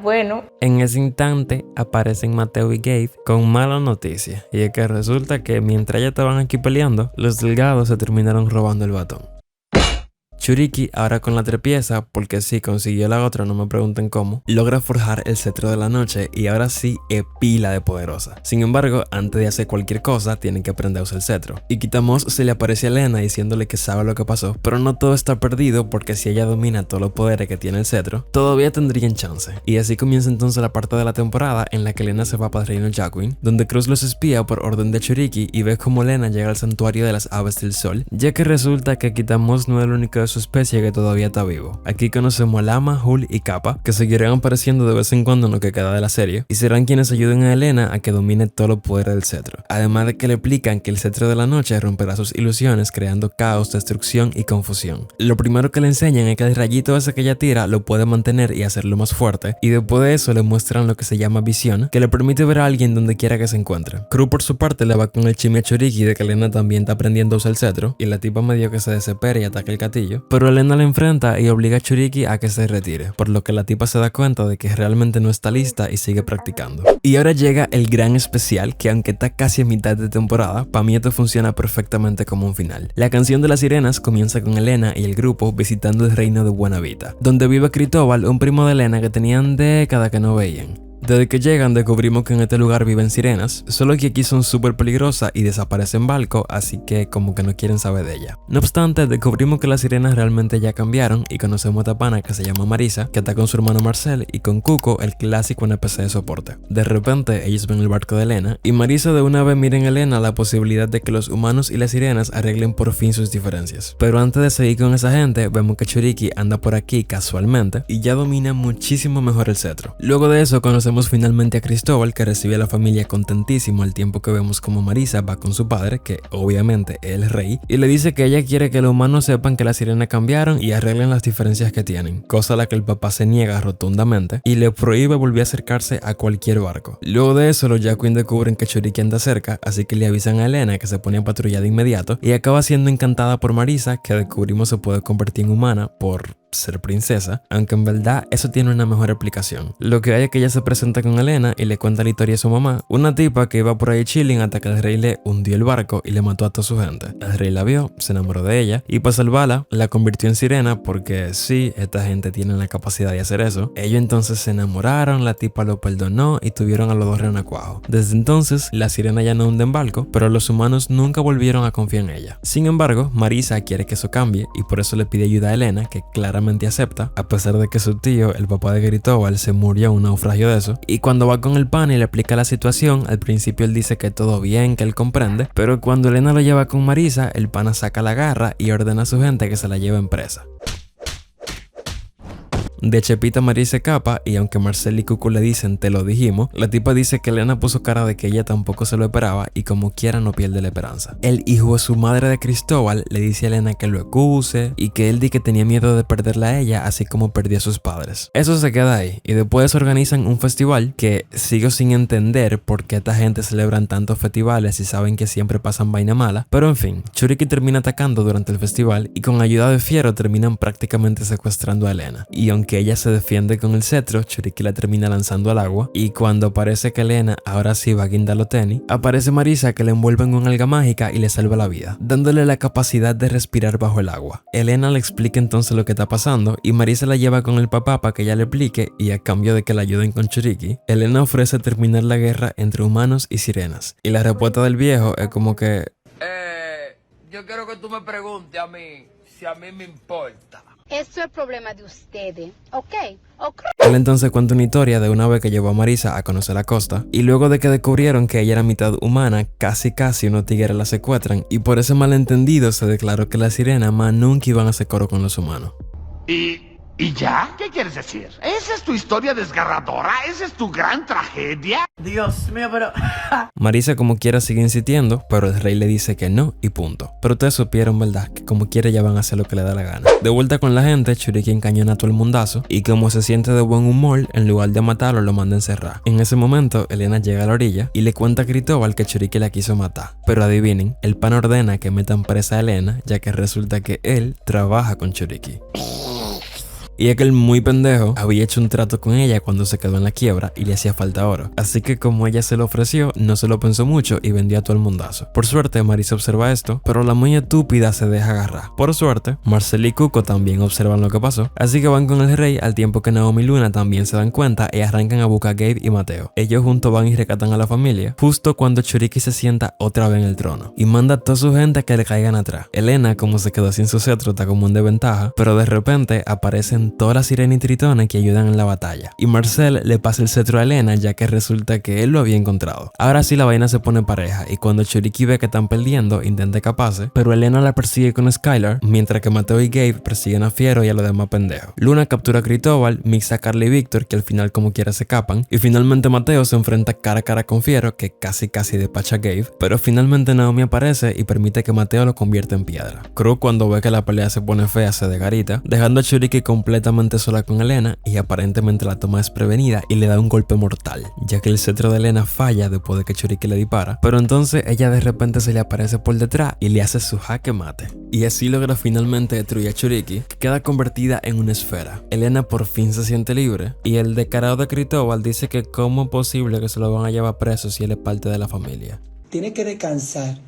Bueno. En ese instante aparecen Mateo y Gabe con mala noticia, y es que resulta que mientras ellas estaban aquí peleando, los delgados se terminaron robando el batón. Churiki, ahora con la 3 piezas, porque sí consiguió la otra, no me pregunten cómo, logra forjar el cetro de la noche y ahora sí es pila de poderosa. Sin embargo, antes de hacer cualquier cosa, tienen que aprender a usar el cetro. Y Kitamos se le aparece a Elena diciéndole que sabe lo que pasó, pero no todo está perdido porque si ella domina todos los poderes que tiene el cetro, todavía tendrían chance. Y así comienza entonces la parte de la temporada en la que Elena se va para el reino Jacqueline, donde Cruz los espía por orden de Churiki y ve como Elena llega al santuario de las aves del sol, ya que resulta que Kitamos no es el único de su especie que todavía está vivo. Aquí conocemos a Lama, Hul y Kappa, que seguirán apareciendo de vez en cuando en lo que queda de la serie, y serán quienes ayuden a Elena a que domine todos los poderes del cetro. Además de que le explican que el cetro de la noche romperá sus ilusiones creando caos, destrucción y confusión. Lo primero que le enseñan es que el rayito ese que ella tira lo puede mantener y hacerlo más fuerte, y después de eso le muestran lo que se llama visión, que le permite ver a alguien donde quiera que se encuentre. Crew por su parte le va con el chisme a Churiki de que Elena también está aprendiendo a usar el cetro, y la tipa medio que se desespera y ataca el gatillo, pero Elena la enfrenta y obliga a Churiki a que se retire, por lo que la tipa se da cuenta de que realmente no está lista y sigue practicando. Y ahora llega el gran especial, que aunque está casi a mitad de temporada, para mí esto funciona perfectamente como un final. La canción de las sirenas comienza con Elena y el grupo visitando el reino de Buenavita, donde vive Cristóbal, un primo de Elena que tenían décadas que no veían. Desde que llegan descubrimos que en este lugar viven sirenas, solo que aquí son súper peligrosas y desaparecen barco, así que como que no quieren saber de ella. No obstante, descubrimos que las sirenas realmente ya cambiaron y conocemos a esta pana que se llama Marisa, que está con su hermano Marcel y con Cuco, el clásico NPC de soporte. De repente ellos ven el barco de Elena y Marisa de una vez mira en Elena la posibilidad de que los humanos y las sirenas arreglen por fin sus diferencias. Pero antes de seguir con esa gente, vemos que Churiki anda por aquí casualmente y ya domina muchísimo mejor el cetro. Luego de eso conocemos finalmente a Cristóbal, que recibe a la familia contentísimo al tiempo que vemos como Marisa va con su padre, que obviamente es el rey, y le dice que ella quiere que los humanos sepan que las sirenas cambiaron y arreglen las diferencias que tienen, cosa a la que el papá se niega rotundamente y le prohíbe volver a acercarse a cualquier barco. Luego de eso los Yakuin descubren que Churiki anda cerca, así que le avisan a Elena que se pone a patrullar de inmediato y acaba siendo encantada por Marisa, que descubrimos se puede convertir en humana por ser princesa, aunque en verdad eso tiene una mejor explicación. Lo que hay es que ella se presenta con Elena y le cuenta la historia a su mamá, una tipa que iba por ahí chilling hasta que el rey le hundió el barco y le mató a toda su gente. El rey la vio, se enamoró de ella y para salvarla la convirtió en sirena porque sí, esta gente tiene la capacidad de hacer eso. Ellos entonces se enamoraron, la tipa lo perdonó y tuvieron a los dos renacuajos. Desde entonces la sirena ya no hunde en barco, pero los humanos nunca volvieron a confiar en ella. Sin embargo, Marisa quiere que eso cambie y por eso le pide ayuda a Elena, que claramente acepta, a pesar de que su tío, el papá de Cristóbal, se murió en un naufragio de eso. Y cuando va con el pan y le explica la situación, al principio él dice que todo bien, que él comprende, pero cuando Elena lo lleva con Marisa, el pana saca la garra y ordena a su gente que se la lleven presa. De chepita Marisa escapa y aunque Marcel y Cuco le dicen te lo dijimos, la tipa dice que Elena puso cara de que ella tampoco se lo esperaba y como quiera no pierde la esperanza. El hijo de su madre de Cristóbal le dice a Elena que lo excuse y que él di que tenía miedo de perderla a ella así como perdió a sus padres. Eso se queda ahí y después organizan un festival que sigo sin entender por qué esta gente celebran tantos festivales y saben que siempre pasan vaina mala, pero en fin, Churiki termina atacando durante el festival y con ayuda de Fiero terminan prácticamente secuestrando a Elena. Y aunque ella se defiende con el cetro, Churiki la termina lanzando al agua y cuando parece que Elena ahora sí va a guindar los tenis, aparece Marisa que le envuelve en una alga mágica y le salva la vida, dándole la capacidad de respirar bajo el agua. Elena le explica entonces lo que está pasando y Marisa la lleva con el papá para que ella le explique y a cambio de que la ayuden con Churiki, Elena ofrece terminar la guerra entre humanos y sirenas. Y la respuesta del viejo es como que... Yo quiero que tú me preguntes a mí si a mí me importa. Eso es problema de ustedes, ¿ok? Él entonces cuenta una historia de una vez que llevó a Marisa a conocer la costa y luego de que descubrieron que ella era mitad humana, casi unos tigres la secuestran y por ese malentendido se declaró que las sirenas más nunca iban a hacer coro con los humanos. ¿Y ya? ¿Qué quieres decir? ¿Esa es tu historia desgarradora? ¿Esa es tu gran tragedia? Dios mío, pero... Marisa como quiera sigue insistiendo, pero el rey le dice que no y punto. Pero ustedes supieron, ¿verdad? Que como quiera ya van a hacer lo que le da la gana. De vuelta con la gente, Churiki encañona a todo el mundazo y como se siente de buen humor, en lugar de matarlo lo manda a encerrar. En ese momento, Elena llega a la orilla y le cuenta a Cristóbal que Churiki la quiso matar. Pero adivinen, el pan ordena que metan presa a Elena, ya que resulta que él trabaja con Churiki. Y es que el muy pendejo había hecho un trato con ella cuando se quedó en la quiebra y le hacía falta oro. Así que como ella se lo ofreció, no se lo pensó mucho y vendió a todo el mundazo. Por suerte, Marisa observa esto, pero la muy estúpida se deja agarrar. Por suerte, Marcel y Cuco también observan lo que pasó. Así que van con el rey al tiempo que Naomi y Luna también se dan cuenta y arrancan a buscar a Gabe y Mateo. Ellos juntos van y rescatan a la familia, justo cuando Churiki se sienta otra vez en el trono. Y manda a toda su gente a que le caigan atrás. Elena, como se quedó sin su cetro, está como en desventaja, pero de repente aparecen Tora, Sirena y Tritona que ayudan en la batalla. Y Marcel le pasa el cetro a Elena ya que resulta que él lo había encontrado. Ahora sí la vaina se pone pareja y cuando Churiki ve que están perdiendo intenta escaparse, pero Elena la persigue con Skylar mientras que Mateo y Gabe persiguen a Fiero y a los demás pendejos. Luna captura a Cristóbal, mixa a Carla y Víctor que al final como quiera se escapan y finalmente Mateo se enfrenta cara a cara con Fiero que casi despacha a Gabe, pero finalmente Naomi aparece y permite que Mateo lo convierta en piedra. Cruz cuando ve que la pelea se pone fea se desgarita, dejando a Churiki completamente sola con Elena y aparentemente la toma desprevenida y le da un golpe mortal, ya que el cetro de Elena falla después de que Churiki le dispara, pero entonces ella de repente se le aparece por detrás y le hace su jaque mate. Y así logra finalmente destruir a Churiki, que queda convertida en una esfera. Elena por fin se siente libre y el descarado de Cristóbal dice que cómo es posible que se lo van a llevar preso si él es parte de la familia. Tiene que descansar.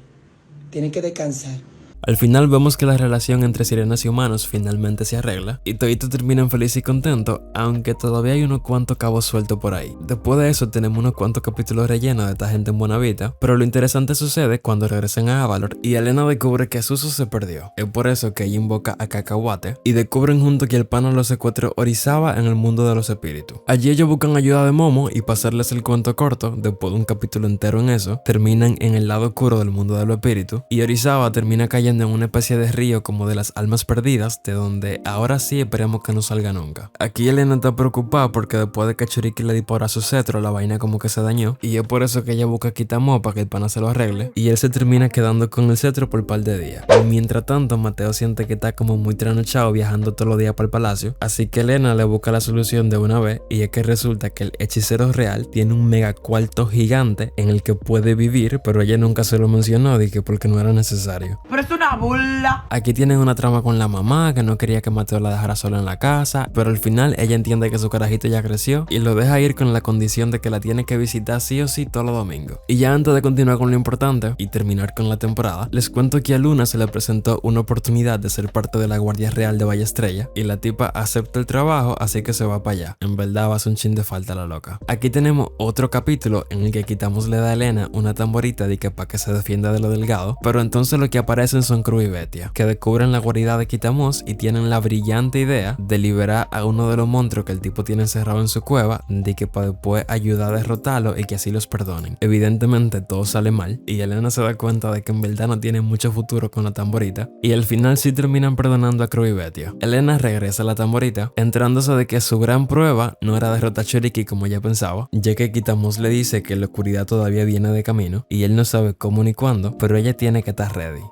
Al final vemos que la relación entre sirenas y humanos finalmente se arregla y toditos terminan felices y contentos, aunque todavía hay unos cuantos cabos sueltos por ahí. Después de eso tenemos unos cuantos capítulos rellenos de esta gente en Buenavista, pero lo interesante sucede cuando regresan a Avalor y Elena descubre que Suso se perdió. Es por eso que ella invoca a Cacahuate y descubren junto que el pana los secuestró Orizaba en el mundo de los espíritus. Allí ellos buscan ayuda de Momo y para hacerles el cuento corto, después de un capítulo entero en eso, terminan en el lado oscuro del mundo de los espíritus y Orizaba termina cayendo en una especie de río como de las almas perdidas, de donde ahora sí esperemos que no salga nunca. Aquí Elena está preocupada porque después de que Churiki le dispara su cetro, la vaina como que se dañó y es por eso que ella busca a Kitamo para que el pana se lo arregle y él se termina quedando con el cetro por un par de días. Y mientras tanto Mateo siente que está como muy trasnochado viajando todos los días para el palacio, así que Elena le busca la solución de una vez y es que resulta que el hechicero real tiene un mega cuarto gigante en el que puede vivir, pero ella nunca se lo mencionó de que porque no era necesario. Pero es una burla. Aquí tienen una trama con la mamá que no quería que Mateo la dejara sola en la casa, pero al final ella entiende que su carajito ya creció y lo deja ir con la condición de que la tiene que visitar sí o sí todos los domingos. Y ya antes de continuar con lo importante y terminar con la temporada, les cuento que a Luna se le presentó una oportunidad de ser parte de la Guardia Real de Valle Estrella y la tipa acepta el trabajo, así que se va para allá. En verdad va a hacer un chin de falta la loca. Aquí tenemos otro capítulo en el que Quitamos le da a Elena una tamborita de que para que se defienda de lo delgado, pero entonces lo que aparecen son Cruz y Betia, que descubren la guarida de Quitamos y tienen la brillante idea de liberar a uno de los monstruos que el tipo tiene encerrado en su cueva, de que para después ayudar a derrotarlo y que así los perdonen. Evidentemente todo sale mal y Elena se da cuenta de que en verdad no tiene mucho futuro con la tamborita y al final sí terminan perdonando a Cruz y Betia. Elena regresa a la tamborita, enterándose de que su gran prueba no era derrotar a Churiki como ella pensaba, ya que Quitamos le dice que la oscuridad todavía viene de camino y él no sabe cómo ni cuándo, pero ella tiene que estar ready.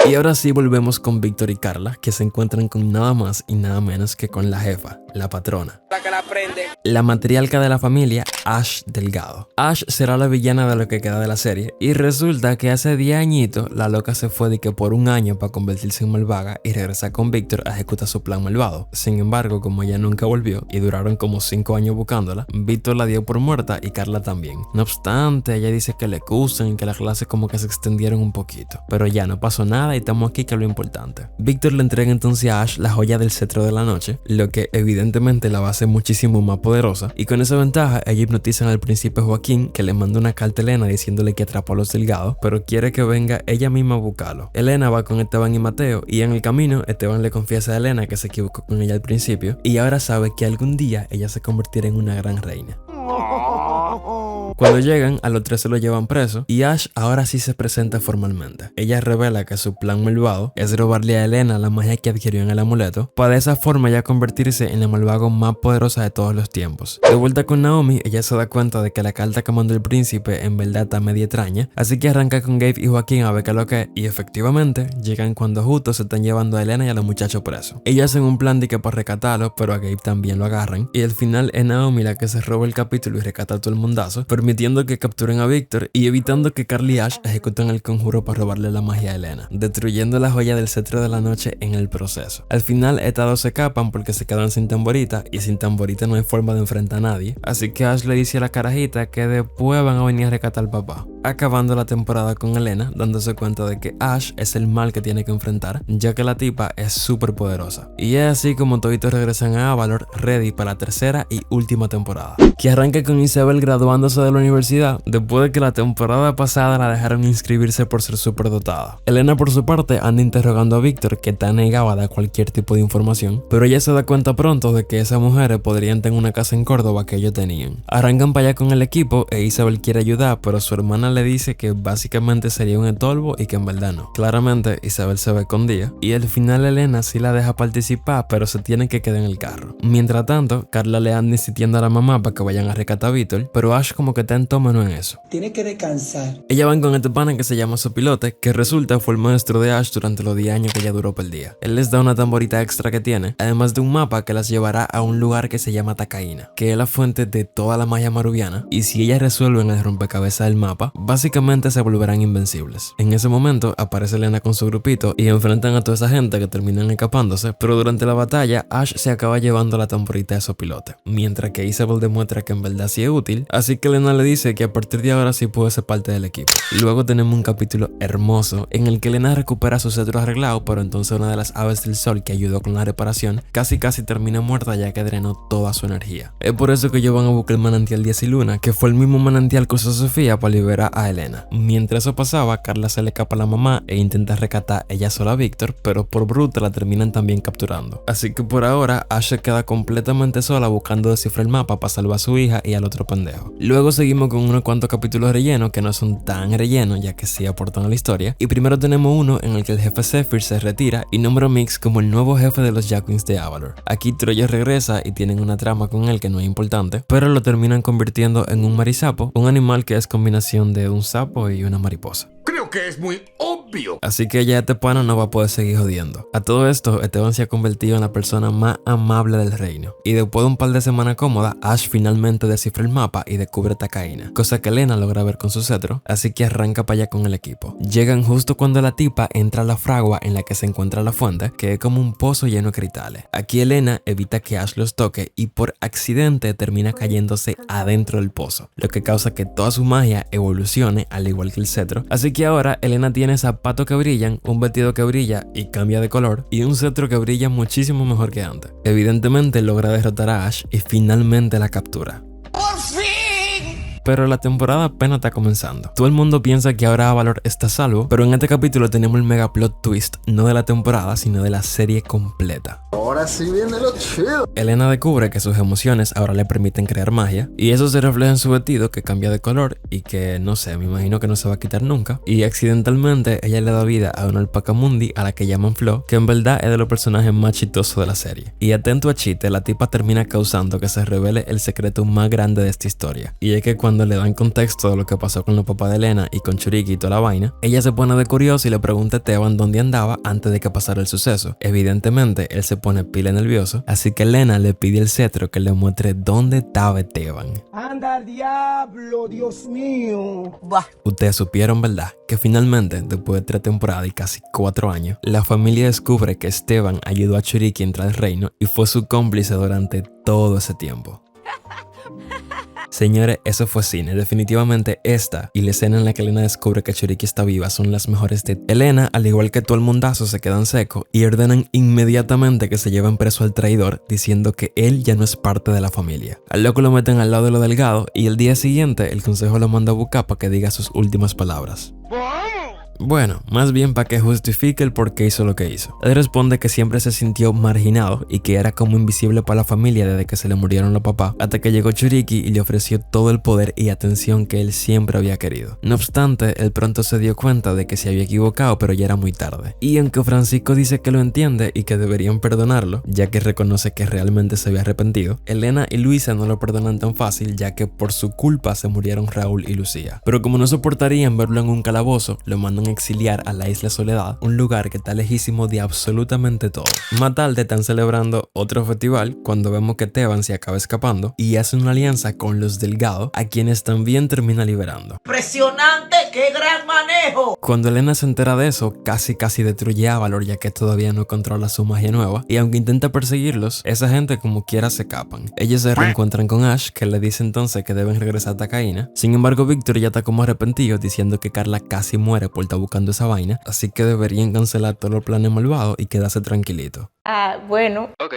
Y ahora sí volvemos con Víctor y Carla, que se encuentran con nada más y nada menos que con la jefa, la patrona, la matriarca de la familia, Ash Delgado. Ash será la villana de lo que queda de la serie y resulta que hace 10 añitos la loca se fue de que por un año para convertirse en malvaga y regresar con Víctor a ejecutar su plan malvado. Sin embargo, como ella nunca volvió y duraron como 5 años buscándola, Víctor la dio por muerta y Carla también. No obstante, ella dice que le excusan y que las clases como que se extendieron un poquito, pero ya no pasó nada y estamos aquí, que es lo importante. Víctor le entrega entonces a Ash la joya del cetro de la noche, lo que evidentemente la va a hacer muchísimo más poderosa, y con esa ventaja ella hipnotizan al príncipe Joaquín, que le manda una carta a Elena diciéndole que atrapó a los Delgados, pero quiere que venga ella misma a buscarlo. Elena va con Esteban y Mateo y en el camino Esteban le confiesa a Elena que se equivocó con ella al principio y ahora sabe que algún día ella se convertirá en una gran reina. Cuando llegan, a los 3 se lo llevan preso y Ash ahora sí se presenta formalmente. Ella revela que su plan malvado es robarle a Elena la magia que adquirió en el amuleto, para de esa forma ya convertirse en la malvaga más poderosa de todos los tiempos. De vuelta con Naomi, ella se da cuenta de que la carta que mandó el príncipe en verdad está media extraña, así que arranca con Gabe y Joaquín a ver qué es lo que es, y efectivamente llegan cuando justo se están llevando a Elena y a los muchachos presos. Ellas hacen un plan de que para rescatarlo, pero a Gabe también lo agarran, y al final es Naomi la que se roba el capítulo y rescata a todo el mundazo, permitiendo que capturen a Víctor y evitando que Carla y Ash ejecuten el conjuro para robarle la magia a Elena, destruyendo la joya del cetro de la noche en el proceso. Al final estas dos se escapan porque se quedan sin tamborita y sin tamborita no hay forma de enfrentar a nadie, así que Ash le dice a la carajita que después van a venir a rescatar al papá. Acabando la temporada con Elena dándose cuenta de que Ash es el mal que tiene que enfrentar, ya que la tipa es súper poderosa. Y es así como toditos regresan a Avalor ready para la tercera y última temporada, que arranca con Isabel graduándose de la la universidad después de que la temporada pasada la dejaron inscribirse por ser superdotada. Elena por su parte anda interrogando a Víctor, que está negado a dar cualquier tipo de información, pero ella se da cuenta pronto de que esas mujeres podrían tener una casa en Córdoba que ellos tenían. Arrancan para allá con el equipo e Isabel quiere ayudar, pero su hermana le dice que básicamente sería un estorbo y que en verdad no. Claramente Isabel se ve escondida y al final Elena sí la deja participar, pero se tiene que quedar en el carro. Mientras tanto, Carla le anda insistiendo a la mamá para que vayan a rescatar a Víctor, pero Ash como que está en tono en eso. Tiene que descansar. Ella van con este pana que se llama Sopilote, que resulta fue el maestro de Ash durante los 10 años que ella duró perdida. Él les da una tamborita extra que tiene, además de un mapa que las llevará a un lugar que se llama Tacaína, que es la fuente de toda la magia marubiana, y si ellas resuelven el rompecabezas del mapa, básicamente se volverán invencibles. En ese momento aparece Elena con su grupito y enfrentan a toda esa gente que terminan escapándose, pero durante la batalla Ash se acaba llevando la tamborita de Sopilote, mientras que Isabel demuestra que en verdad sí es útil, así que Elena le dice que a partir de ahora sí puede ser parte del equipo. Luego tenemos un capítulo hermoso en el que Elena recupera su cetro arreglado, pero entonces una de las aves del sol que ayudó con la reparación casi termina muerta ya que drenó toda su energía. Es por eso que ellos van a buscar el manantial Díaz y Luna, que fue el mismo manantial que usó Sofía para liberar a Elena. Mientras eso pasaba, Carla se le escapa a la mamá e intenta rescatar ella sola a Víctor, pero por bruta la terminan también capturando. Así que por ahora Ash se queda completamente sola buscando descifrar el mapa para salvar a su hija y al otro pendejo. Luego seguimos con unos cuantos capítulos rellenos que no son tan rellenos ya que sí aportan a la historia, y primero tenemos uno en el que el jefe Zephyr se retira y nombra a Mix como el nuevo jefe de los Jacquees de Avalor. Aquí Troya regresa y tienen una trama con él que no es importante, pero lo terminan convirtiendo en un marisapo, un animal que es combinación de un sapo y una mariposa. Creo que es muy obvio. Así que ya este pana no va a poder seguir jodiendo. A todo esto, Esteban se ha convertido en la persona más amable del reino. Y después de un par de semanas cómodas, Ash finalmente descifra el mapa y descubre Tacaína, cosa que Elena logra ver con su cetro, así que arranca para allá con el equipo. Llegan justo cuando la tipa entra a la fragua en la que se encuentra la fuente, que es como un pozo lleno de cristales. Aquí Elena evita que Ash los toque y por accidente termina cayéndose adentro del pozo, lo que causa que toda su magia evolucione al igual que el cetro. Así que ahora Elena tiene zapatos que brillan, un vestido que brilla y cambia de color, y un cetro que brilla muchísimo mejor que antes. Evidentemente logra derrotar a Ash y finalmente la captura. Pero la temporada apenas está comenzando. Todo el mundo piensa que ahora Avalor está a salvo, pero en este capítulo tenemos el mega plot twist, no de la temporada, sino de la serie completa. Ahora sí viene lo chido. Elena descubre que sus emociones ahora le permiten crear magia, y eso se refleja en su vestido que cambia de color y que, no sé, me imagino que no se va a quitar nunca. Y accidentalmente ella le da vida a una alpaca mundi a la que llaman Flo, que en verdad es de los personajes más chistosos de la serie. Y atento a chiste, la tipa termina causando que se revele el secreto más grande de esta historia, y es que cuando le dan contexto de lo que pasó con los papás de Elena y con Churiki y toda la vaina, ella se pone de curiosa y le pregunta a Esteban dónde andaba antes de que pasara el suceso. Evidentemente él se pone pila nervioso, así que Elena le pide el cetro que le muestre dónde estaba Esteban. ¡Anda al diablo, Dios mío! Buah. Ustedes supieron, ¿verdad?, que finalmente, después de 3 temporadas y casi 4 años, la familia descubre que Esteban ayudó a Churiki a entrar al reino y fue su cómplice durante todo ese tiempo. Señores, eso fue cine. Definitivamente esta y la escena en la que Elena descubre que Churiki está viva son las mejores de... Elena, al igual que todo el mundazo, se quedan secos y ordenan inmediatamente que se lleven preso al traidor, diciendo que él ya no es parte de la familia. Al loco lo meten al lado de lo delgado y el día siguiente el consejo lo manda a buscar para que diga sus últimas palabras. Bueno, más bien para que justifique el por qué hizo lo que hizo. Él responde que siempre se sintió marginado y que era como invisible para la familia desde que se le murieron los papás, hasta que llegó Churiki y le ofreció todo el poder y atención que él siempre había querido. No obstante, él pronto se dio cuenta de que se había equivocado, pero ya era muy tarde. Y aunque Francisco dice que lo entiende y que deberían perdonarlo, ya que reconoce que realmente se había arrepentido, Elena y Luisa no lo perdonan tan fácil, ya que por su culpa se murieron Raúl y Lucía. Pero como no soportarían verlo en un calabozo, lo mandan a exiliar a la Isla Soledad, un lugar que está lejísimo de absolutamente todo. Más tarde están celebrando otro festival cuando vemos que Esteban se acaba escapando y hace una alianza con los Delgado, a quienes también termina liberando. ¡Impresionante! ¡Qué gran manejo! Cuando Elena se entera de eso, casi destruye a Avalor, ya que todavía no controla su magia nueva, y aunque intenta perseguirlos, esa gente como quiera se escapan. Ellos se reencuentran con Ash, que le dice entonces que deben regresar a Tacaína. Sin embargo, Víctor ya está como arrepentido, diciendo que Carla casi muere por estar buscando esa vaina, así que deberían cancelar todos los planes malvados y quedarse tranquilito. Ah, bueno. Ok.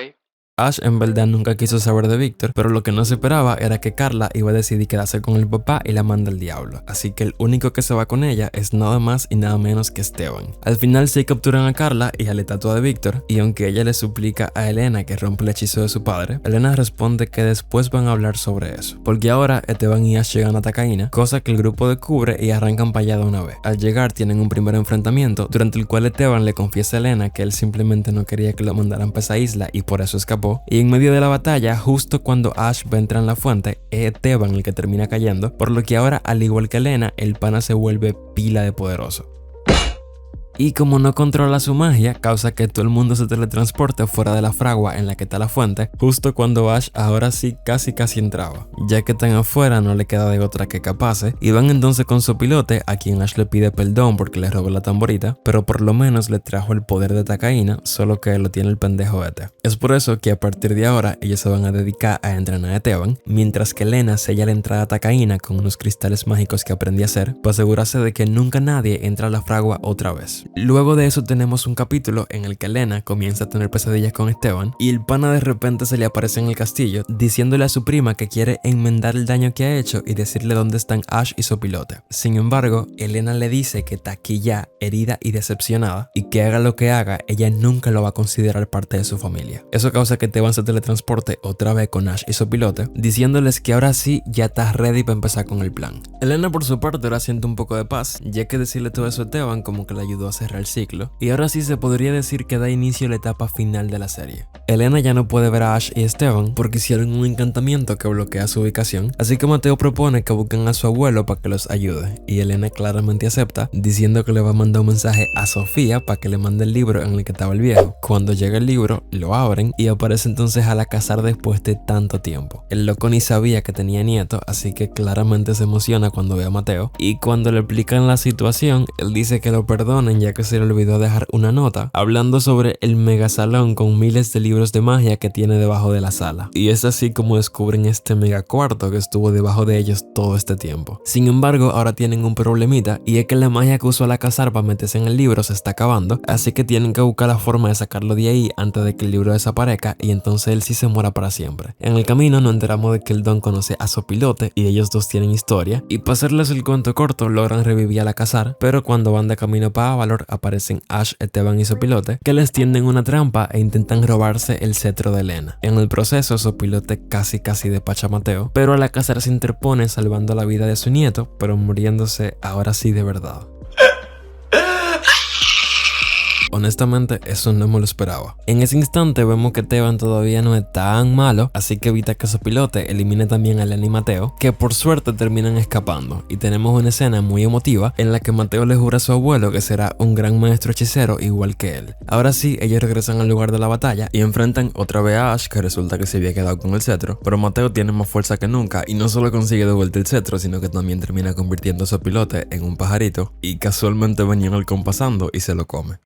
Ash en verdad nunca quiso saber de Víctor, pero lo que no se esperaba era que Carla iba a decidir quedarse con el papá y la manda al diablo, así que el único que se va con ella es nada más y nada menos que Esteban. Al final sí capturan a Carla y a la estatua de Víctor, y aunque ella le suplica a Elena que rompa el hechizo de su padre, Elena responde que después van a hablar sobre eso, porque ahora Esteban y Ash llegan a Tacaína, cosa que el grupo descubre y arrancan para allá de una vez. Al llegar tienen un primer enfrentamiento, durante el cual Esteban le confiesa a Elena que él simplemente no quería que lo mandaran para esa isla y por eso escapó. Y en medio de la batalla, justo cuando Ash va a entrar en la fuente, es Esteban el que termina cayendo, por lo que ahora, al igual que Elena, el pana se vuelve pila de poderoso. Y como no controla su magia, causa que todo el mundo se teletransporte fuera de la fragua en la que está la fuente, justo cuando Ash ahora sí casi entraba. Ya que están afuera no le queda de otra que capase, y van entonces con su pilote, a quien Ash le pide perdón porque le robó la tamborita, pero por lo menos le trajo el poder de Tacaína, solo que lo tiene el pendejo este. Es por eso que a partir de ahora ellos se van a dedicar a entrenar a Esteban, mientras que Elena sella la entrada a Tacaína con unos cristales mágicos que aprendí a hacer, para asegurarse de que nunca nadie entra a la fragua otra vez. Luego de eso tenemos un capítulo en el que Elena comienza a tener pesadillas con Esteban y el pana de repente se le aparece en el castillo diciéndole a su prima que quiere enmendar el daño que ha hecho y decirle dónde están Ash y su pilote. Sin embargo, Elena le dice que está aquí ya herida y decepcionada y que haga lo que haga, ella nunca lo va a considerar parte de su familia. Eso causa que Esteban se teletransporte otra vez con Ash y su pilote, diciéndoles que ahora sí ya está ready para empezar con el plan. Elena por su parte ahora siente un poco de paz, ya que decirle todo eso a Esteban como que le ayudó a cerrar el ciclo, y ahora sí se podría decir que da inicio a la etapa final de la serie. Elena ya no puede ver a Ash y Esteban porque hicieron un encantamiento que bloquea su ubicación, así que Mateo propone que busquen a su abuelo para que los ayude, y Elena claramente acepta, diciendo que le va a mandar un mensaje a Sofía para que le mande el libro en el que estaba el viejo. Cuando llega el libro, lo abren y aparece entonces Alcázar después de tanto tiempo. El loco ni sabía que tenía nieto, así que claramente se emociona cuando ve a Mateo, y cuando le explican la situación, él dice que lo perdonen ya que se le olvidó dejar una nota hablando sobre el megasalón con miles de libros de magia que tiene debajo de la sala, y es así como descubren este mega cuarto que estuvo debajo de ellos todo este tiempo. Sin embargo, ahora tienen un problemita, y es que la magia que usó Alcázar para meterse en el libro se está acabando, así que tienen que buscar la forma de sacarlo de ahí antes de que el libro desaparezca y entonces él sí se muera para siempre. En el camino nos enteramos de que el Don conoce a su pilote y ellos dos tienen historia, y para hacerles el cuento corto logran revivir a Alcázar, pero cuando van de camino para Avalor aparecen Ash, Esteban y su pilote, que les tienden una trampa e intentan robarse el cetro de Elena. En el proceso su pilote casi despacha a Mateo, pero Alcázar se interpone salvando la vida de su nieto, pero muriéndose ahora sí de verdad. Honestamente, eso no me lo esperaba. En ese instante vemos que Esteban todavía no es tan malo, así que evita que su pilote elimine también a Elena y Mateo, que por suerte terminan escapando, y tenemos una escena muy emotiva en la que Mateo le jura a su abuelo que será un gran maestro hechicero igual que él. Ahora sí, ellos regresan al lugar de la batalla y enfrentan otra vez a Ash, que resulta que se había quedado con el cetro, pero Mateo tiene más fuerza que nunca y no solo consigue de vuelta el cetro, sino que también termina convirtiendo a su pilote en un pajarito, y casualmente venía en el compasando y se lo come.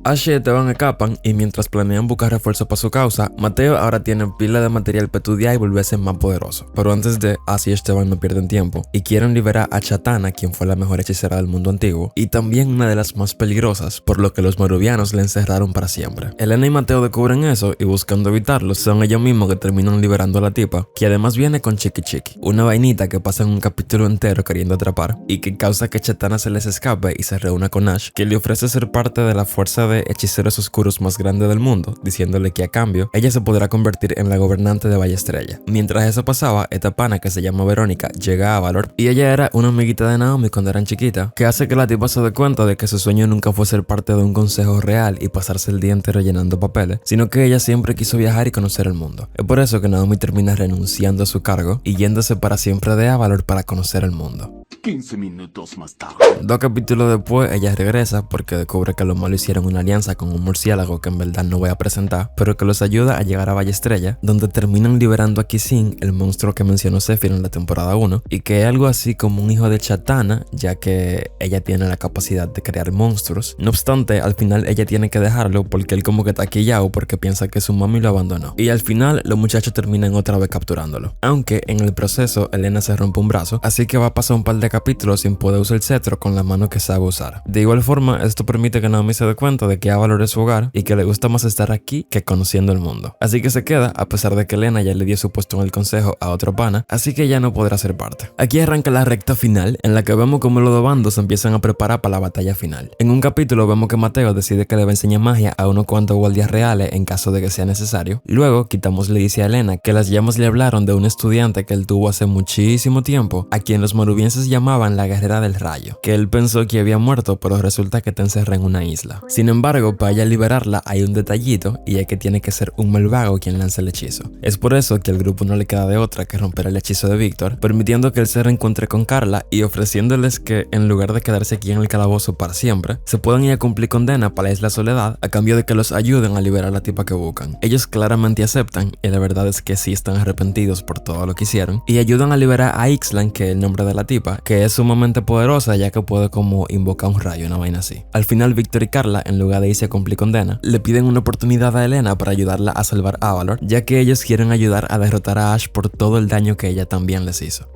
Ash y Esteban escapan, y mientras planean buscar refuerzos para su causa, Mateo ahora tiene pila de material para estudiar y volverse más poderoso. Pero antes de, Ash y Esteban no pierden tiempo y quieren liberar a Chatana, quien fue la mejor hechicera del mundo antiguo, y también una de las más peligrosas, por lo que los moruvianos la encerraron para siempre. Elena y Mateo descubren eso y buscando evitarlo, son ellos mismos que terminan liberando a la tipa, que además viene con Chiqui Chiqui, una vainita que pasa en un capítulo entero queriendo atrapar, y que causa que Chatana se les escape y se reúna con Ash, que le ofrece ser parte de la fuerza de hechiceros oscuros más grande del mundo, diciéndole que a cambio ella se podrá convertir en la gobernante de Valle Estrella. Mientras eso pasaba, esta pana que se llama Verónica llega a Avalor, y ella era una amiguita de Naomi cuando eran chiquita, que hace que la tipa se dé cuenta de que su sueño nunca fue ser parte de un consejo real y pasarse el día entero llenando papeles, sino que ella siempre quiso viajar y conocer el mundo. Es por eso que Naomi termina renunciando a su cargo y yéndose para siempre de Avalor para conocer el mundo. 15 minutos más tarde. 2 capítulos después, ella regresa porque descubre que los malos hicieron una alianza con un murciélago que en verdad no voy a presentar, pero que los ayuda a llegar a Valle Estrella, donde terminan liberando a Kisin, el monstruo que mencionó Zephyr en la temporada 1, y que es algo así como un hijo de Chatana, ya que ella tiene la capacidad de crear monstruos. No obstante, al final ella tiene que dejarlo porque él como que está quillado porque piensa que su mami lo abandonó. Y al final, los muchachos terminan otra vez capturándolo. Aunque en el proceso, Elena se rompe un brazo, así que va a pasar un par de capítulo sin poder usar el cetro con la mano que sabe usar. De igual forma, esto permite que Naomi se dé cuenta de que Avalor es su hogar y que le gusta más estar aquí que conociendo el mundo. Así que se queda, a pesar de que Elena ya le dio su puesto en el consejo a otro pana, así que ya no podrá ser parte. Aquí arranca la recta final, en la que vemos cómo los dos bandos se empiezan a preparar para la batalla final. En un capítulo vemos que Mateo decide que le va a enseñar magia a unos cuantos guardias reales en caso de que sea necesario. Luego, Kitamos le dice a Elena que las llamas le hablaron de un estudiante que él tuvo hace muchísimo tiempo, a quien los morubienses llamaban la guerrera del rayo, que él pensó que había muerto, pero resulta que te encerra en una isla. Sin embargo, para ella liberarla hay un detallito, y es que tiene que ser un malvago quien lance el hechizo. Es por eso que al grupo no le queda de otra que romper el hechizo de Víctor, permitiendo que él se reencuentre con Carla y ofreciéndoles que, en lugar de quedarse aquí en el calabozo para siempre, se puedan ir a cumplir condena para la Isla Soledad a cambio de que los ayuden a liberar a la tipa que buscan. Ellos claramente aceptan, y la verdad es que sí están arrepentidos por todo lo que hicieron, y ayudan a liberar a Ixtlan, que es el nombre de la tipa, que es sumamente poderosa ya que puede como invocar un rayo, una vaina así. Al final, Víctor y Carla, en lugar de irse a cumplir condena, le piden una oportunidad a Elena para ayudarla a salvar a Avalor, ya que ellos quieren ayudar a derrotar a Ash por todo el daño que ella también les hizo.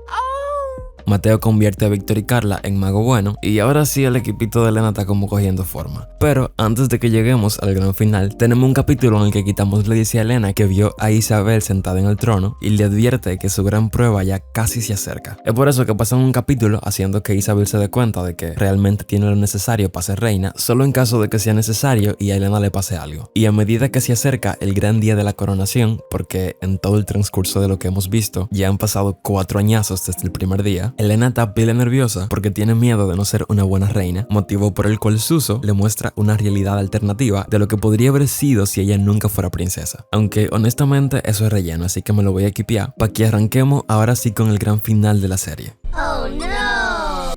Mateo convierte a Víctor y Carla en mago bueno, y ahora sí el equipito de Elena está como cogiendo forma. Pero antes de que lleguemos al gran final, tenemos un capítulo en el que Kitamos le dice a Elena que vio a Isabel sentada en el trono y le advierte que su gran prueba ya casi se acerca. Es por eso que pasan un capítulo haciendo que Isabel se dé cuenta de que realmente tiene lo necesario para ser reina, solo en caso de que sea necesario y a Elena le pase algo. Y a medida que se acerca el gran día de la coronación, porque en todo el transcurso de lo que hemos visto ya han pasado 4 añazos desde el primer día, Elena está pila nerviosa porque tiene miedo de no ser una buena reina, motivo por el cual Suso le muestra una realidad alternativa de lo que podría haber sido si ella nunca fuera princesa. Aunque honestamente eso es relleno, así que me lo voy a equipiar para que arranquemos ahora sí con el gran final de la serie. Oh no.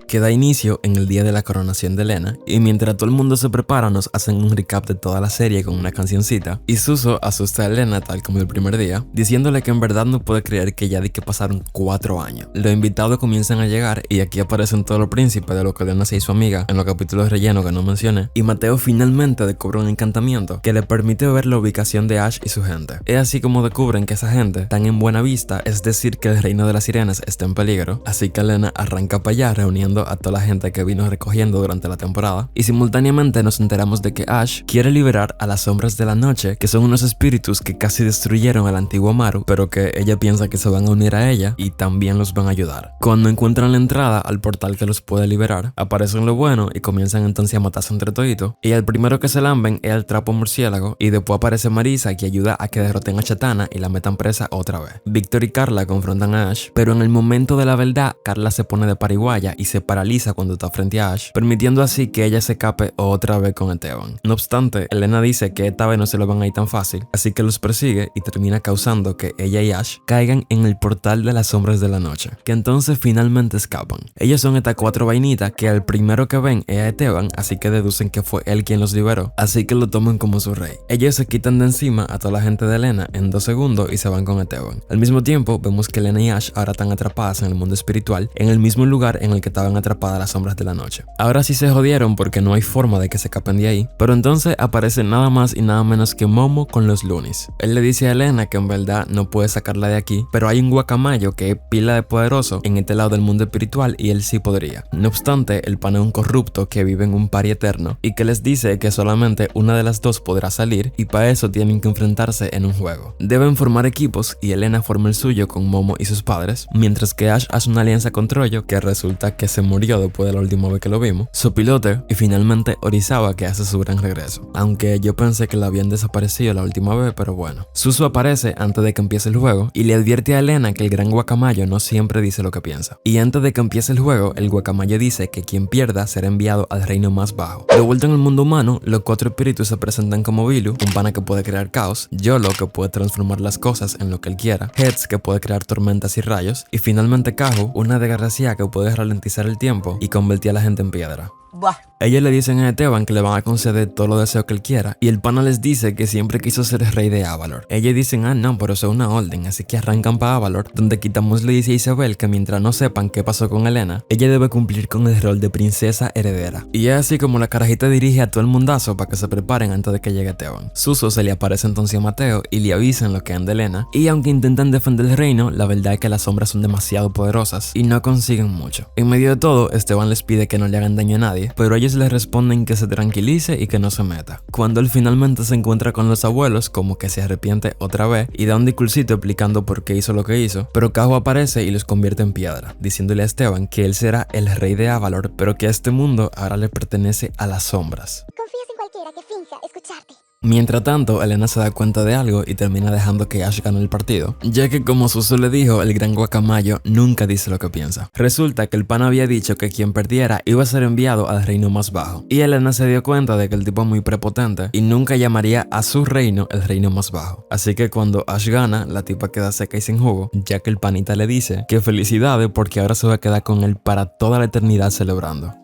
Que da inicio en el día de la coronación de Elena, y mientras todo el mundo se prepara nos hacen un recap de toda la serie con una cancioncita, y Suso asusta a Elena tal como el primer día, diciéndole que en verdad no puede creer que ya de que pasaron 4 años. Los invitados comienzan a llegar y aquí aparecen todos los príncipes de lo que Elena se hizo amiga en los capítulos relleno que no mencioné, y Mateo finalmente descubre un encantamiento que le permite ver la ubicación de Ash y su gente. Es así como descubren que esa gente están en buena vista, es decir que el reino de las sirenas está en peligro, así que Elena arranca para allá reuniendo a toda la gente que vino recogiendo durante la temporada, y simultáneamente nos enteramos de que Ash quiere liberar a las sombras de la noche, que son unos espíritus que casi destruyeron al antiguo Maru, pero que ella piensa que se van a unir a ella y también los van a ayudar. Cuando encuentran la entrada al portal que los puede liberar, aparecen lo bueno y comienzan entonces a matarse entre toditos, y el primero que se lamben es el trapo murciélago, y después aparece Marisa, que ayuda a que derroten a Chatana y la metan presa otra vez. Víctor y Carla confrontan a Ash, pero en el momento de la verdad Carla se pone de pariguaya y se paraliza cuando está frente a Ash, permitiendo así que ella se escape otra vez con Esteban. No obstante, Elena dice que esta vez no se lo van a ir tan fácil, así que los persigue y termina causando que ella y Ash caigan en el portal de las sombras de la noche, que entonces finalmente escapan. Ellos son estas 4 vainitas que al primero que ven es a Esteban, así que deducen que fue él quien los liberó, así que lo toman como su rey. Ellos se quitan de encima a toda la gente de Elena en 2 segundos y se van con Esteban. Al mismo tiempo, vemos que Elena y Ash ahora están atrapadas en el mundo espiritual, en el mismo lugar en el que estaban atrapadas las sombras de la noche. Ahora sí se jodieron porque no hay forma de que se escapen de ahí, pero entonces aparece nada más y nada menos que Momo con los Loonies. Él le dice a Elena que en verdad no puede sacarla de aquí, pero hay un guacamayo que es pila de poderoso en este lado del mundo espiritual y él sí podría. No obstante, el pan es un corrupto que vive en un pari eterno y que les dice que solamente una de las dos podrá salir y para eso tienen que enfrentarse en un juego. Deben formar equipos y Elena forma el suyo con Momo y sus padres, mientras que Ash hace una alianza con Troyo, que resulta que se murió después de la última vez que lo vimos, Sopilote y finalmente Orizawa, que hace su gran regreso. Aunque yo pensé que la habían desaparecido la última vez, pero bueno. Susu aparece antes de que empiece el juego y le advierte a Elena que el gran guacamayo no siempre dice lo que piensa. Y antes de que empiece el juego, el guacamayo dice que quien pierda será enviado al reino más bajo. De vuelta en el mundo humano, los 4 espíritus se presentan como Bilu, un pana que puede crear caos, Yolo, que puede transformar las cosas en lo que él quiera, Heads, que puede crear tormentas y rayos, y finalmente Kahu, una desgraciada que puede ralentizar el tiempo y convertir a la gente en piedra. Buah, Ellos le dicen a Esteban que le van a conceder todo lo deseo que él quiera, y el pana les dice que siempre quiso ser rey de Avalor. Ellos dicen, no, pero eso es una orden, así que arrancan para Avalor, donde Quitamos le dice a Isabel que mientras no sepan qué pasó con Elena, ella debe cumplir con el rol de princesa heredera. Y es así como la carajita dirige a todo el mundazo para que se preparen antes de que llegue Esteban. Suso se le aparece entonces a Mateo y le avisan lo que anda Elena, y aunque intentan defender el reino, la verdad es que las sombras son demasiado poderosas y no consiguen mucho. En medio de todo, Esteban les pide que no le hagan daño a nadie, pero ellos les responden que se tranquilice y que no se meta. Cuando él finalmente se encuentra con los abuelos, como que se arrepiente otra vez y da un discursito explicando por qué hizo lo que hizo, pero Cajo aparece y los convierte en piedra, diciéndole a Esteban que él será el rey de Avalor, pero que este mundo ahora le pertenece a las sombras. Confías en cualquiera que finja escucharte. Mientras tanto, Elena se da cuenta de algo y termina dejando que Ash gane el partido, ya que como Suso le dijo, el gran guacamayo nunca dice lo que piensa. Resulta que el pana había dicho que quien perdiera iba a ser enviado al reino más bajo, y Elena se dio cuenta de que el tipo es muy prepotente y nunca llamaría a su reino el reino más bajo. Así que cuando Ash gana, la tipa queda seca y sin jugo, ya que el panita le dice que felicidades porque ahora se va a quedar con él para toda la eternidad celebrando.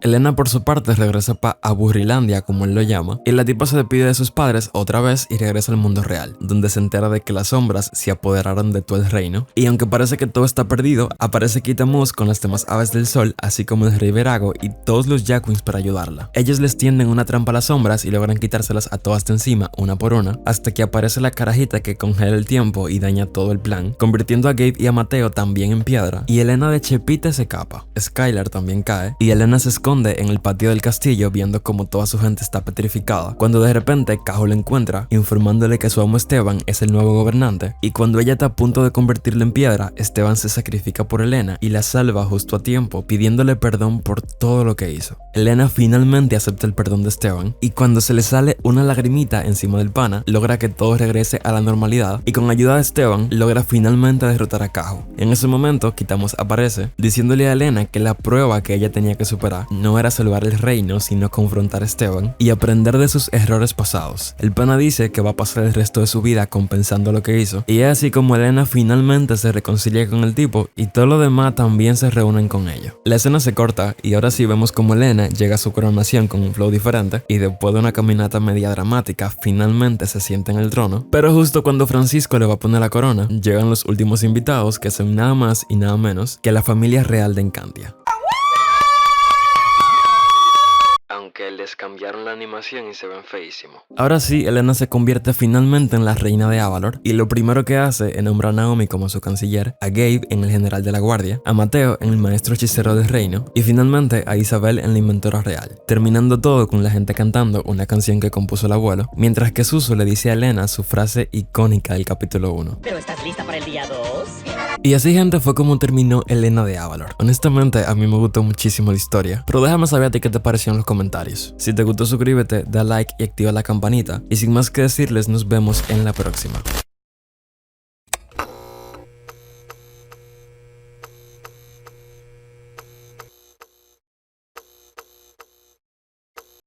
Elena por su parte regresa para Aburrilandia, como él lo llama, y la tipa se despide de sus padres otra vez y regresa al mundo real, donde se entera de que las sombras se apoderaron de todo el reino, y aunque parece que todo está perdido, aparece Quitamos con las demás aves del sol, así como el rey Verago y todos los Jackwings para ayudarla. Ellos les tienden una trampa a las sombras y logran quitárselas a todas de encima, una por una, hasta que aparece la carajita que congela el tiempo y daña todo el plan, convirtiendo a Gabe y a Mateo también en piedra, y Elena de Chepita se escapa. Skylar también cae, y Elena se esconde en el patio del castillo viendo como toda su gente está petrificada, cuando de repente Cajo la encuentra informándole que su amo Esteban es el nuevo gobernante, y cuando ella está a punto de convertirlo en piedra, Esteban se sacrifica por Elena y la salva justo a tiempo, pidiéndole perdón por todo lo que hizo. Elena finalmente acepta el perdón de Esteban, y cuando se le sale una lagrimita encima del pana, logra que todo regrese a la normalidad, y con ayuda de Esteban logra finalmente derrotar a Cajo. En ese momento Quitamos aparece diciéndole a Elena que la prueba que ella tenía que superar no era salvar el reino, sino confrontar a Esteban y aprender de sus errores pasados. El pana dice que va a pasar el resto de su vida compensando lo que hizo, y es así como Elena finalmente se reconcilia con el tipo y todo lo demás también se reúnen con ellos. La escena se corta y ahora sí vemos como Elena llega a su coronación con un flow diferente, y después de una caminata media dramática finalmente se sienta en el trono, pero justo cuando Francisco le va a poner la corona, llegan los últimos invitados, que son nada más y nada menos que la familia real de Encantia. Aunque les cambiaron la animación y se ven feísimos. Ahora sí, Elena se convierte finalmente en la reina de Avalor, y lo primero que hace es nombrar a Naomi como su canciller, a Gabe en el general de la guardia, a Mateo en el maestro hechicero del reino, y finalmente a Isabel en la inventora real, terminando todo con la gente cantando una canción que compuso el abuelo, mientras que Suso le dice a Elena su frase icónica del capítulo 1. ¿Pero estás lista para el día 2? Y así, gente, fue como terminó Elena de Avalor. Honestamente, a mí me gustó muchísimo la historia, pero déjame saber a ti qué te pareció en los comentarios. Si te gustó, suscríbete, da like y activa la campanita. Y sin más que decirles, nos vemos en la próxima.